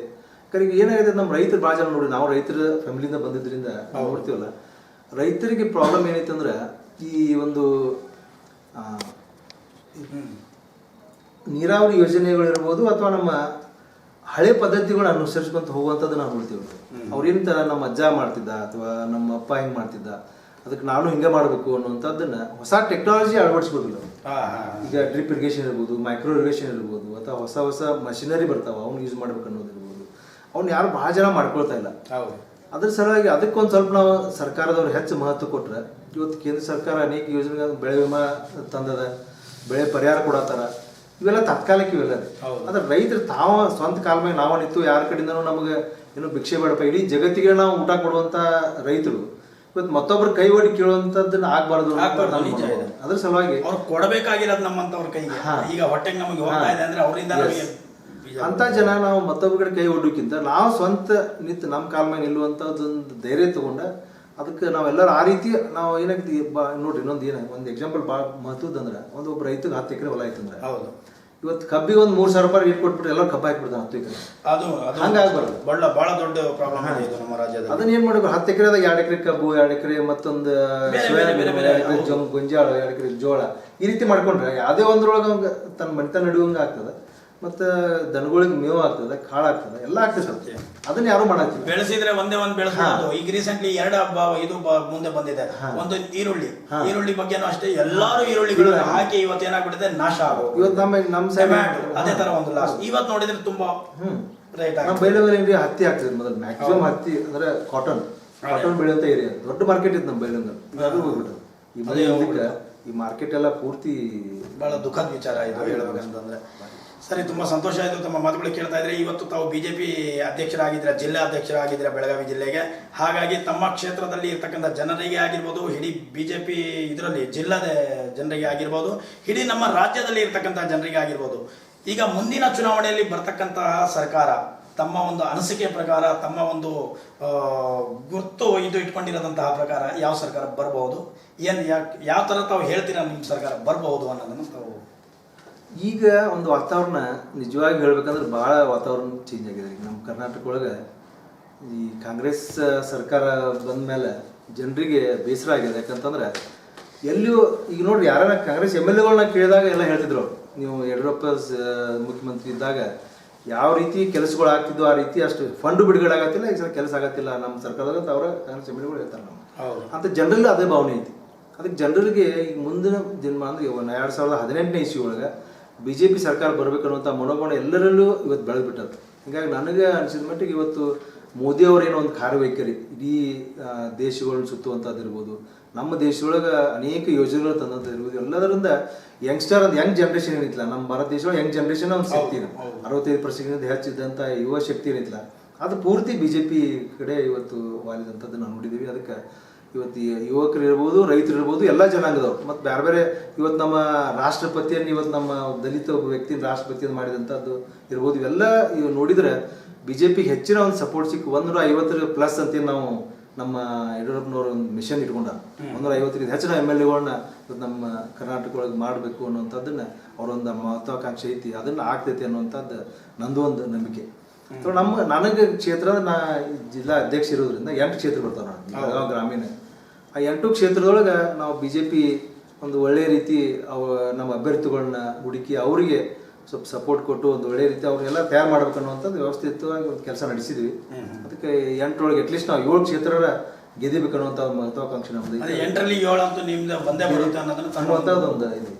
ಕರೆಗೆ ಏನಾಗಿದೆ ನಮ್ಮ ರೈತರು ಭಾಳ ಜನ ನೋಡಿ, ನಾವು ರೈತರ ಫ್ಯಾಮಿಲಿಯಿಂದ ಬಂದಿದ್ದರಿಂದ ನಾವು ನೋಡ್ತೀವಲ್ಲ, ರೈತರಿಗೆ ಪ್ರಾಬ್ಲಮ್ ಏನೈತೆ ಅಂದ್ರೆ ಈ ಒಂದು ನೀರಾವರಿ ಯೋಜನೆಗಳಿರ್ಬೋದು ಅಥವಾ ನಮ್ಮ ಹಳೆ ಪದ್ಧತಿಗಳನ್ನ ಅನುಸರಿಸ್ಕೊಂತ ಹೋಗುವಂಥದ್ದು ನಾವು ನೋಡ್ತೀವಿ. ಅವ್ರೇಂತ ನಮ್ಮ ಅಜ್ಜ ಮಾಡ್ತಿದ್ದ ಅಥವಾ ನಮ್ಮ ಅಪ್ಪ ಹಿಂಗೆ ಮಾಡ್ತಿದ್ದ, ಅದಕ್ಕೆ ನಾನು ಹಿಂಗೆ ಮಾಡಬೇಕು ಅನ್ನುವಂಥದ್ದನ್ನ ಹೊಸ ಟೆಕ್ನಾಲಜಿ ಅಳವಡಿಸ್ಬೋದಿಲ್ಲ. ಈಗ ಡ್ರಿಪ್ ಇರಿಗೇಷನ್ ಇರ್ಬೋದು, ಮೈಕ್ರೋ ಇರಿಗೇಷನ್ ಇರ್ಬೋದು, ಅಥವಾ ಹೊಸ ಮಷಿನರಿ ಬರ್ತಾವೆ ಅವ್ನು ಯೂಸ್ ಮಾಡ್ಬೇಕು ಅನ್ನೋದಿರ್ಬೋದು. ಅವ್ನು ಯಾರು ಭಾಳ ಜನ ಮಾಡ್ಕೊಳ್ತಾ ಇಲ್ಲ. ಅದ್ರ ಸಲುವಾಗಿ ಅದಕ್ಕೊಂದು ಸ್ವಲ್ಪ ನಾವು ಸರ್ಕಾರದವ್ರು ಹೆಚ್ಚು ಮಹತ್ವ ಕೊಟ್ಟರೆ, ಇವತ್ತು ಕೇಂದ್ರ ಸರ್ಕಾರ ಅನೇಕ ಯೋಜನೆಗಳು, ಬೆಳೆ ವಿಮಾ ತಂದದ, ಬೆಳೆ ಪರಿಹಾರ ಕೊಡತ್ತಾರ, ಇವೆಲ್ಲ ತಾತ್ಕಾಲಿಕ ಇವೆಲ್ಲ. ಆದ್ರೆ ರೈತರು ತಾವ ಸ್ವಂತ ಕಾಲ ಮೇಲೆ ನಾವು ನಿಂತು ಯಾರ ಕಡೆಯಿಂದನೂ ನಮಗೆ ಏನೋ ಭಿಕ್ಷೆ ಬೇಡಪ್ಪ, ಇಡೀ ಜಗತ್ತಿಗೆ ನಾವು ಊಟ ಕೊಡುವಂಥ ರೈತರು ಇವತ್ತು ಮತ್ತೊಬ್ರು ಕೈ ಒಡಿ ಕೇಳುವಂಥದ್ದನ್ನ ಆಗ್ಬಾರ್ದು. ಅದ್ರ ಸಲುವಾಗಿ ಅವ್ರು ಕೊಡಬೇಕಾಗಿರೋದು ನಮ್ಮಂತವ್ರ ಕೈಗೆ. ಈಗ ಹೊಟ್ಟೆಗೆ ನಮಗೆ ಹೋಗ್ತಾ ಇದೆ ಅಂದ್ರೆ ಅವರಿಂದ ಅಂತ ಜನ ನಾವು ಮತ್ತೊಬ್ಬರ ಕಡೆ ಕೈ ಒಡ್ಡೋಕ್ಕಿಂತ ನಾವು ಸ್ವಂತ ನಿಂತು ನಮ್ಮ ಕಾಲ ಮೇಲೆ ನಿಲ್ಲುವಂಥದ್ದೊಂದು ಧೈರ್ಯ ತಗೊಂಡ ಅದಕ್ಕೆ ನಾವೆಲ್ಲರೂ ಆ ರೀತಿ ನಾವು ಏನಾಗ್ತೀವಿ ನೋಡ್ರಿ. ಒಂದು ಎಕ್ಸಾಂಪಲ್ ಭಾಳ ಮಹತ್ವದಂದ್ರೆ ಒಬ್ಬ ರೈತಗೆ 10 ಎಕರೆ ಹೊಲ ಆಯ್ತಂದ್ರೆ ಇವತ್ತು ಕಬ್ಬಿಗೆ ಒಂದು 3,000 ರೂಪಾಯಿ ರೇಟ್ ಕೊಟ್ಬಿಟ್ಟು ಎಲ್ಲರೂ ಕಬ್ಬು ಹಾಕ್ಬಿಡ್ತಾನೆ 10 ಎಕರೆ. ಅದು ಹಂಗಾಗ್ಬಾರ್ದು. ಬಹಳ ದೊಡ್ಡ ಪ್ರಾಬ್ಲಮ್ ಇದೆ ಇದು ನಮ್ಮ ರಾಜ್ಯದಲ್ಲಿ. ಅದನ್ನ ಏನ್ ಮಾಡ್ಬೇಕು, 10 ಎಕರೆದಾಗ 2 ಎಕರೆ ಕಬ್ಬು, 2 ಎಕರೆ ಮತ್ತೊಂದು ಗೊಂಜಾಳ, 2 ಎಕರೆ ಜೋಳ, ಈ ರೀತಿ ಮಾಡ್ಕೊಂಡ್ರೆ ಯಾವುದೇ ಒಂದ್ರೊಳಗೆ ತನ್ನ ಮನೆತನ ನಡುವಂಗೆ ಆಗ್ತದೆ. ಮತ್ತೆ ದನಗಳಿಗೆ ಮೇವು ಆಗ್ತದೆ, ಕಾಳಾಗ್ತದೆ, ಎಲ್ಲ ಆಗ್ತದೆ. ಅದನ್ನ ಯಾರು ಮಾಡಾಕ್ತಿಲ್ಲ. ಬೆಳೆಸಿದ್ರೆ ಒಂದೇ ಒಂದು ಬೆಳೆಸಬಹುದು. ಈಗ ರೀಸೆಂಟ್ಲಿ 2 ಮುಂದೆ ಬಂದಿದೆ. ಒಂದು ಈರುಳ್ಳಿ ಬಗ್ಗೆನೂ ಅಷ್ಟೇ, ಎಲ್ಲಾರು ಈರುಳ್ಳಿಗಳು ಹಾಕಿ ಇವತ್ತು ಏನಾಗ್ಬಿಟ್ಟಿದೆ, ನಾಶ ಆಗೋದು. ಇವತ್ತು ನಮ್ಮ ಟೊಮ್ಯಾಟೊ ಅದೇ ತರ ಒಂದು ಲಾಸ್. ಇವತ್ತು ನೋಡಿದ್ರೆ ತುಂಬಾ ರೈಟ್ ನಮ್ಮ ಬೈಲಹೊಂಗಲ ಹತ್ತಿ ಆಗ್ತದೆ. ಮೊದಲು ಮ್ಯಾಕ್ಸಿಮಮ್ ಹತ್ತಿ ಅಂದ್ರೆ ಕಾಟನ್ ಬೆಳೆಯುವಂತ ಏರಿಯಾ, ದೊಡ್ಡ ಮಾರ್ಕೆಟ್ ಇತ್ತು ನಮ್ಮ ಬೈಲಹೊಂಗಲ. ಅದು ಹೋಗ್ಬಿಟ್ಟು ಈ ಮಾರ್ಕೆಟ್ ಎಲ್ಲ ಪೂರ್ತಿ ಬಹಳ ದುಃಖದ ವಿಚಾರ ಇದು ಹೇಳ್ಬೇಕಂತಂದ್ರೆ. ಸರಿ, ತುಂಬ ಸಂತೋಷ ಆಯಿತು ತಮ್ಮ ಮಾತುಗಳು ಕೇಳ್ತಾ ಇದ್ರೆ. ಇವತ್ತು ತಾವು BJP ಅಧ್ಯಕ್ಷರಾಗಿದ್ದೀರಾ, ಜಿಲ್ಲಾ ಅಧ್ಯಕ್ಷರಾಗಿದ್ದೀರಾ ಬೆಳಗಾವಿ ಜಿಲ್ಲೆಗೆ. ಹಾಗಾಗಿ ತಮ್ಮ ಕ್ಷೇತ್ರದಲ್ಲಿ ಇರ್ತಕ್ಕಂಥ ಜನರಿಗೆ ಆಗಿರ್ಬೋದು, ಇಡೀ BJP ಇದರಲ್ಲಿ ಜಿಲ್ಲಾದ ಜನರಿಗೆ ಆಗಿರ್ಬೋದು, ಇಡೀ ನಮ್ಮ ರಾಜ್ಯದಲ್ಲಿ ಇರ್ತಕ್ಕಂಥ ಜನರಿಗೆ ಆಗಿರ್ಬೋದು, ಈಗ ಮುಂದಿನ ಚುನಾವಣೆಯಲ್ಲಿ ಬರ್ತಕ್ಕಂತಹ ಸರ್ಕಾರ ತಮ್ಮ ಒಂದು ಅನಿಸಿಕೆ ಪ್ರಕಾರ, ತಮ್ಮ ಒಂದು ಗುರ್ತು ಇದು ಇಟ್ಕೊಂಡಿರೋದಂತಹ ಪ್ರಕಾರ ಯಾವ ಸರ್ಕಾರ ಬರಬಹುದು, ಯಾವ ಥರ ತಾವು ಹೇಳ್ತೀರಾ ನಿಮ್ಮ ಸರ್ಕಾರ ಬರಬಹುದು ಅನ್ನೋದನ್ನು ತಾವು? ಈಗ ಒಂದು ವಾತಾವರಣ ನಿಜವಾಗಿ ಹೇಳ್ಬೇಕಂದ್ರೆ ಭಾಳ ವಾತಾವರಣ ಚೇಂಜ್ ಆಗಿದೆ. ಈಗ ನಮ್ಮ ಕರ್ನಾಟಕ ಒಳಗೆ ಈ ಕಾಂಗ್ರೆಸ್ ಸರ್ಕಾರ ಬಂದ ಮೇಲೆ ಜನರಿಗೆ ಬೇಸರ ಆಗಿದೆ. ಯಾಕಂತಂದ್ರೆ ಎಲ್ಲಿಯೂ ಈಗ ನೋಡ್ರಿ, ಯಾರನ್ನ ಕಾಂಗ್ರೆಸ್ MLAಗಳನ್ನ ಕೇಳಿದಾಗ ಎಲ್ಲ ಹೇಳ್ತಿದ್ರು ನೀವು ಯಡಿಯೂರಪ್ಪ ಮುಖ್ಯಮಂತ್ರಿ ಇದ್ದಾಗ ಯಾವ ರೀತಿ ಕೆಲಸಗಳು ಆಗ್ತಿದ್ವು ಆ ರೀತಿ ಅಷ್ಟು ಫಂಡ್ ಬಿಡುಗಡೆ ಆಗತ್ತಿಲ್ಲ, ಈಗ ಕೆಲಸ ಆಗತ್ತಿಲ್ಲ ನಮ್ಮ ಸರ್ಕಾರದಾಗ ಅಂತ ಅವರ ಕಾಂಗ್ರೆಸ್ ಎಮ್ಮೆಲ್ಗಳು ಹೇಳ್ತಾರೆ ನಾವು. ಅಂತ ಜನರಲ್ಲಿ ಅದೇ ಭಾವನೆ ಐತಿ. ಅದಕ್ಕೆ ಜನರಿಗೆ ಈಗ ಮುಂದಿನ ಜನ್ಮ ಅಂದ್ರೆ 2018ನೇ ಇಸ್ವಿ ಒಳಗೆ BJP ಸರ್ಕಾರ ಬರ್ಬೇಕನ್ನುವಂಥ ಮನೋಭಾವನೆ ಎಲ್ಲರಲ್ಲೂ ಇವತ್ತು ಬೆಳೆದ್ಬಿಟ್ಟದು. ಹೀಗಾಗಿ ನನಗೆ ಅನಿಸಿದ ಮಟ್ಟಿಗೆ ಇವತ್ತು ಮೋದಿ ಅವರೇನೋ ಒಂದು ಕಾರ್ಯವೈಖರಿ ಇಡೀ ದೇಶಗಳನ್ನ ಸುತ್ತುವಂಥದ್ದು ಇರ್ಬೋದು, ನಮ್ಮ ದೇಶದೊಳಗೆ ಅನೇಕ ಯೋಜನೆಗಳು ತಂದಂಥದ್ದು ಇರ್ಬೋದು, ಎಲ್ಲದರಿಂದ ಯಂಗ್ಸ್ಟರ್ ಒಂದು ಯಂಗ್ ಜನ್ರೇಷನ್ ಏನಿಲ್ಲ ನಮ್ಮ ಭಾರತ ದೇಶದೊಳಗೆ ಯಂಗ್ ಜನ್ರೇಷನ್ ಒಂದು ಶಕ್ತಿ 65% ಹೆಚ್ಚಿದ್ದಂಥ ಯುವ ಶಕ್ತಿ ಏನಿಲ್ಲ ಅದು ಪೂರ್ತಿ BJP ಕಡೆ ಇವತ್ತು ವಾಲಿದಂಥದ್ದು ನಾವು ನೋಡಿದ್ದೀವಿ. ಅದಕ್ಕೆ ಇವತ್ತು ಯುವಕರು ಇರ್ಬೋದು, ರೈತರು ಇರ್ಬೋದು, ಎಲ್ಲ ಜನಾಂಗದವ್ರು ಮತ್ತು ಬೇರೆ ಬೇರೆ ಇವತ್ತು ನಮ್ಮ ರಾಷ್ಟ್ರಪತಿಯನ್ನು ಇವತ್ತು ನಮ್ಮ ದಲಿತ ಒಬ್ಬ ವ್ಯಕ್ತಿನ ರಾಷ್ಟ್ರಪತಿಯನ್ನು ಮಾಡಿದಂಥದ್ದು ಇರ್ಬೋದು, ಇವೆಲ್ಲ ಇವು ನೋಡಿದರೆ BJPಗೆ ಹೆಚ್ಚಿನ ಒಂದು ಸಪೋರ್ಟ್ ಸಿಕ್ಕು 150+ ಅಂತ ನಾವು ನಮ್ಮ ಯಡಿಯೂರಪ್ಪನವ್ರ ಒಂದು ಮಿಷನ್ ಇಟ್ಕೊಂಡ 150 ಹೆಚ್ಚಿನ MLAಗಳನ್ನ ನಮ್ಮ ಕರ್ನಾಟಕ ಒಳಗೆ ಮಾಡಬೇಕು ಅನ್ನುವಂಥದ್ದನ್ನ ಅವರೊಂದು ಮಹತ್ವಾಕಾಂಕ್ಷೆ ಐತಿ, ಅದನ್ನು ಆಗ್ತೈತಿ ಅನ್ನುವಂಥದ್ದು ನಂದು ಒಂದು ನಂಬಿಕೆ. ಸೊ ನನಗೆ ಕ್ಷೇತ್ರ ನಾ ಜಿಲ್ಲಾ ಅಧ್ಯಕ್ಷ ಇರೋದ್ರಿಂದ 8 ಕ್ಷೇತ್ರ ಬರ್ತಾವೆ ನಾನು ಬೆಳಗಾವಿ ಗ್ರಾಮೀಣ. ಆ 8 ಕ್ಷೇತ್ರದೊಳಗೆ ನಾವು BJP ಒಂದು ಒಳ್ಳೆ ರೀತಿ ನಮ್ಮ ಅಭ್ಯರ್ಥಿಗಳನ್ನ ಹುಡುಕಿ ಅವರಿಗೆ ಸ್ವಲ್ಪ ಸಪೋರ್ಟ್ ಕೊಟ್ಟು ಒಂದು ಒಳ್ಳೆ ರೀತಿ ಅವ್ರಿಗೆಲ್ಲ ತಯಾರು ಮಾಡ್ಬೇಕು ಅನ್ನುವಂಥದ್ದು ವ್ಯವಸ್ಥಿತವಾಗಿ ಒಂದು ಕೆಲಸ ನಡೆಸಿದ್ವಿ. ಅದಕ್ಕೆ 8 ಒಳಗೆ ಅಟ್ಲೀಸ್ಟ್ ನಾವು 7 ಕ್ಷೇತ್ರ ಗೆದಿಬೇಕು ಅನ್ನುವಂಥ ಮಹತ್ವಾಕಾಂಕ್ಷೆ ನಮ್ಮದು. 8ರಲ್ಲಿ 7 ಅಂತೂ ನಿಮ್ದು ಬಂದೇ ಬರುತ್ತೆ ಅನ್ನುವಂಥದ್ದು ಒಂದು ಇದು.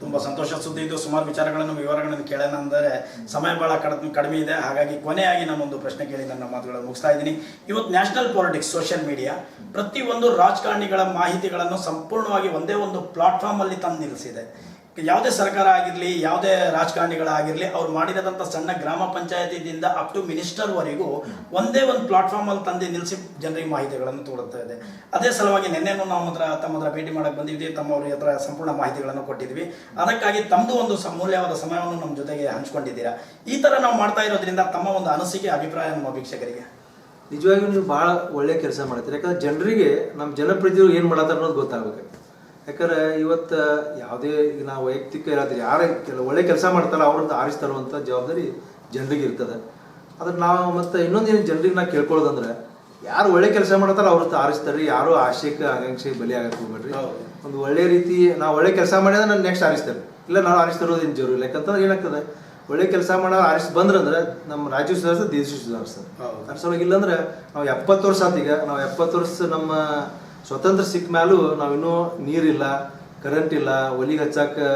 ತುಂಬ ಸಂತೋಷ ಸುದ್ದಿ ಇದು. ಸುಮಾರು ವಿಚಾರಗಳನ್ನು ವಿವರಗಳನ್ನು ಕೇಳೋಣ ಅಂದರೆ ಸಮಯ ಭಾಳ ಕಡಿಮೆ ಇದೆ. ಹಾಗಾಗಿ ಕೊನೆಯಾಗಿ ನಾನೊಂದು ಪ್ರಶ್ನೆ ಕೇಳಿ ನನ್ನ ಮಾತುಗಳನ್ನು ಮುಗಿಸ್ತಾ ಇದ್ದೀನಿ. ಇವತ್ತು ನ್ಯಾಷನಲ್ ಪಾಲಿಟಿಕ್ಸ್, ಸೋಷಿಯಲ್ ಮೀಡಿಯಾ ಪ್ರತಿಯೊಂದು ರಾಜಕಾರಣಿಗಳ ಮಾಹಿತಿಗಳನ್ನು ಸಂಪೂರ್ಣವಾಗಿ ಒಂದೇ ಒಂದು ಪ್ಲಾಟ್ಫಾರ್ಮಲ್ಲಿ ತಂದು ನಿಲ್ಲಿಸಿದೆ. ಯಾವುದೇ ಸರ್ಕಾರ ಆಗಿರಲಿ, ಯಾವುದೇ ರಾಜಕಾರಣಿಗಳಾಗಿರಲಿ, ಅವ್ರು ಮಾಡಿರೋದಂಥ ಸಣ್ಣ ಗ್ರಾಮ ಪಂಚಾಯತಿಯಿಂದ ಅಪ್ ಟು ಮಿನಿಸ್ಟರ್ವರೆಗೂ ಒಂದೇ ಒಂದು ಪ್ಲಾಟ್ಫಾರ್ಮಲ್ಲಿ ತಂದು ನಿಲ್ಲಿಸಿ ಜನರಿಗೆ ಮಾಹಿತಿಗಳನ್ನು ತೋರುತ್ತಾ ಇದೆ. ಅದೇ ಸಲುವಾಗಿ ನಿನ್ನೆನೂ ನಾವು ತಮ್ಮ ಹತ್ರ ಭೇಟಿ ಮಾಡಕ್ಕೆ ಬಂದಿದ್ವಿ, ತಮ್ಮವ್ರ ಹತ್ರ ಸಂಪೂರ್ಣ ಮಾಹಿತಿಗಳನ್ನು ಕೊಟ್ಟಿದ್ವಿ. ಅದಕ್ಕಾಗಿ ತಮ್ಮದು ಒಂದು ಮೂಲ್ಯವಾದ ಸಮಯವನ್ನು ನಮ್ಮ ಜೊತೆಗೆ ಹಂಚ್ಕೊಂಡಿದ್ದೀರಾ. ಈ ಥರ ನಾವು ಮಾಡ್ತಾ ಇರೋದ್ರಿಂದ ತಮ್ಮ ಒಂದು ಅನಿಸಿಕೆ, ಅಭಿಪ್ರಾಯ ನಮ್ಮ ವೀಕ್ಷಕರಿಗೆ. ನಿಜವಾಗಿಯೂ ನೀವು ಭಾಳ ಒಳ್ಳೆ ಕೆಲಸ ಮಾಡ್ತೀರಿ. ಯಾಕಂದ್ರೆ ಜನರಿಗೆ ನಮ್ಮ ಜನಪ್ರತಿನಿಧಿಗಳು ಏನು ಮಾಡತ್ತಾರೆ ಅನ್ನೋದು ಗೊತ್ತಾಗಬೇಕು. ಯಾಕಂದ್ರೆ ಇವತ್ತು ಯಾವುದೇ ಈಗ ನಾವು ವೈಯಕ್ತಿಕ ಇರೋದ್ರೆ ಯಾರೇ ಒಳ್ಳೆ ಕೆಲಸ ಮಾಡ್ತಾರೋ ಅವ್ರದ್ದು ಆರಿಸ್ತಾರುವಂಥ ಜವಾಬ್ದಾರಿ ಜನರಿಗೆ ಇರ್ತದೆ. ಅದ್ರ ನಾವು ಮತ್ತು ಇನ್ನೊಂದೇನು ಜನರಿಗೆ ನಾವು ಕೇಳ್ಕೊಳ್ಳೋದಂದ್ರೆ ಯಾರು ಒಳ್ಳೆ ಕೆಲಸ ಮಾಡ್ತಾರೋ ಅವ್ರದ್ದು ಆರಿಸ್ತಾರೆ, ಯಾರು ಆಶಯಕ್ಕೆ ಆಕಾಂಕ್ಷೆಗೆ ಬಲಿ ಆಗಕ್ಕೆ ಹೋಗ್ಬೇಡ್ರಿ. ಒಂದು ಒಳ್ಳೆ ರೀತಿ ನಾವು ಒಳ್ಳೆ ಕೆಲಸ ಮಾಡಿದ್ರೆ ನಾನು ನೆಕ್ಸ್ಟ್ ಆರಿಸ್ತಾರೆ, ಇಲ್ಲ ನಾವು ಆರಿಸ್ತಿರೋದೇನು ಜरूर ಇಲ್ಲ. ಯಾಕಂತಂದ್ರೆ ಏನಾಗ್ತದೆ, ಒಳ್ಳೆ ಕೆಲಸ ಮಾಡೋ ಆರಿಸಿ ಬಂದ್ರಂದ್ರೆ ನಮ್ಮ ರಾಜ್ಯ ಸುಧಾರಿಸ್ತದೆ, ದೇಶ ಸುಧಾರಿಸ್ತದೆ. ಅದ್ರ ಸಲುವಾಗಿ ಇಲ್ಲಾಂದ್ರೆ ನಾವು 70 ವರ್ಷ ಆತೀಗ, ನಾವು 70 ವರ್ಷ ನಮ್ಮ ಸ್ವತಂತ್ರ ಸಿಕ್ಕ ಮ್ಯಾಲೂ ನಾವಿನ್ನೂ ನೀರಿಲ್ಲ, ಕರೆಂಟ್ ಇಲ್ಲ, ಒಲಿಗೆ ಹಚ್ಚಕ್ಕೆ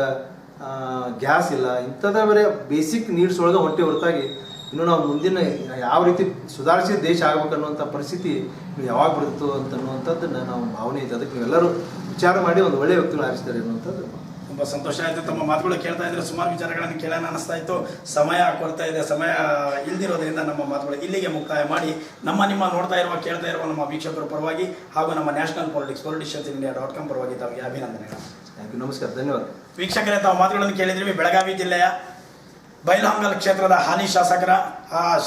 ಗ್ಯಾಸ್ ಇಲ್ಲ, ಇಂಥದ್ದೇ ಬರೀ ಬೇಸಿಕ್ ನೀಡ್ಸ್ ಒಳಗೆ ಹೊಂಟೆ ಹೊರತಾಗಿ ಇನ್ನು ನಾವು ಮುಂದಿನ ಯಾವ ರೀತಿ ಸುಧಾರಿಸಿದ ದೇಶ ಆಗ್ಬೇಕನ್ನುವಂಥ ಪರಿಸ್ಥಿತಿ ಯಾವಾಗ ಬರುತ್ತೋ ಅಂತನ್ನುವಂಥದ್ದನ್ನು ನಾವು ಭಾವನೆ ಇದೆ. ಅದಕ್ಕೆ ನೀವೆಲ್ಲರೂ ವಿಚಾರ ಮಾಡಿ ಒಂದು ಒಳ್ಳೆಯ ವ್ಯಕ್ತಿಗಳು ಆರಿಸ್ತಾರೆ ಅನ್ನುವಂಥದ್ದು. ತುಂಬ ಸಂತೋಷ ಆಯಿತು. ತಮ್ಮ ಮಾತುಗಳು ಕೇಳ್ತಾ ಇದ್ರೆ ಸುಮಾರು ವಿಚಾರಗಳನ್ನು ಕೇಳೋಣ ಅನಿಸ್ತಾ ಇತ್ತು. ಸಮಯ ಕೊಡ್ತಾ ಇದೆ, ಸಮಯ ಇಲ್ದಿರೋದ್ರಿಂದ ನಮ್ಮ ಮಾತುಗಳು ಇಲ್ಲಿಗೆ ಮುಕ್ತಾಯ ಮಾಡಿ ನಿಮ್ಮ ನೋಡ್ತಾ ಇರುವ ಕೇಳ್ತಾ ಇರುವ ನಮ್ಮ ವೀಕ್ಷಕರ ಪರವಾಗಿ ಹಾಗೂ ನಮ್ಮ ನ್ಯಾಷನಲ್ ಪಾಲಿಟಿಕ್ಸ್ politiciansindia.com ಪರವಾಗಿ ತಮಗೆ ಅಭಿನಂದನೆಗಳು. ಥ್ಯಾಂಕ್ ಯು, ನಮಸ್ಕಾರ, ಧನ್ಯವಾದ. ವೀಕ್ಷಕರೇ, ತಾವು ಮಾತುಗಳನ್ನು ಕೇಳಿದ್ರಿ. ಬೆಳಗಾವಿ ಜಿಲ್ಲೆಯ ಬೈಲಹೊಂಗಲ ಕ್ಷೇತ್ರದ ಹಾಲಿ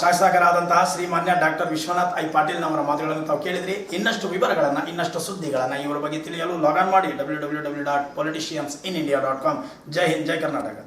ಶಾಸಕರಾದಂತಹ ಶ್ರೀಮಾನ್ಯ ಡಾಕ್ಟರ್ ವಿಶ್ವನಾಥ್ ಐ ಪಾಟೀಲ್ ಅವರ ಮಾತುಗಳನ್ನು ತಾವು ಕೇಳಿದ್ರಿ. ಇನ್ನಷ್ಟು ವಿವರಗಳನ್ನು, ಇನ್ನಷ್ಟು ಸುದ್ದಿಗಳನ್ನು ಇವರ ಬಗ್ಗೆ ತಿಳಿಯಲು ಲಾಗ್ ಆನ್ ಮಾಡಿ www.politiciansindia.com. ಜೈ ಹಿಂದ್, ಜೈ ಕರ್ನಾಟಕ.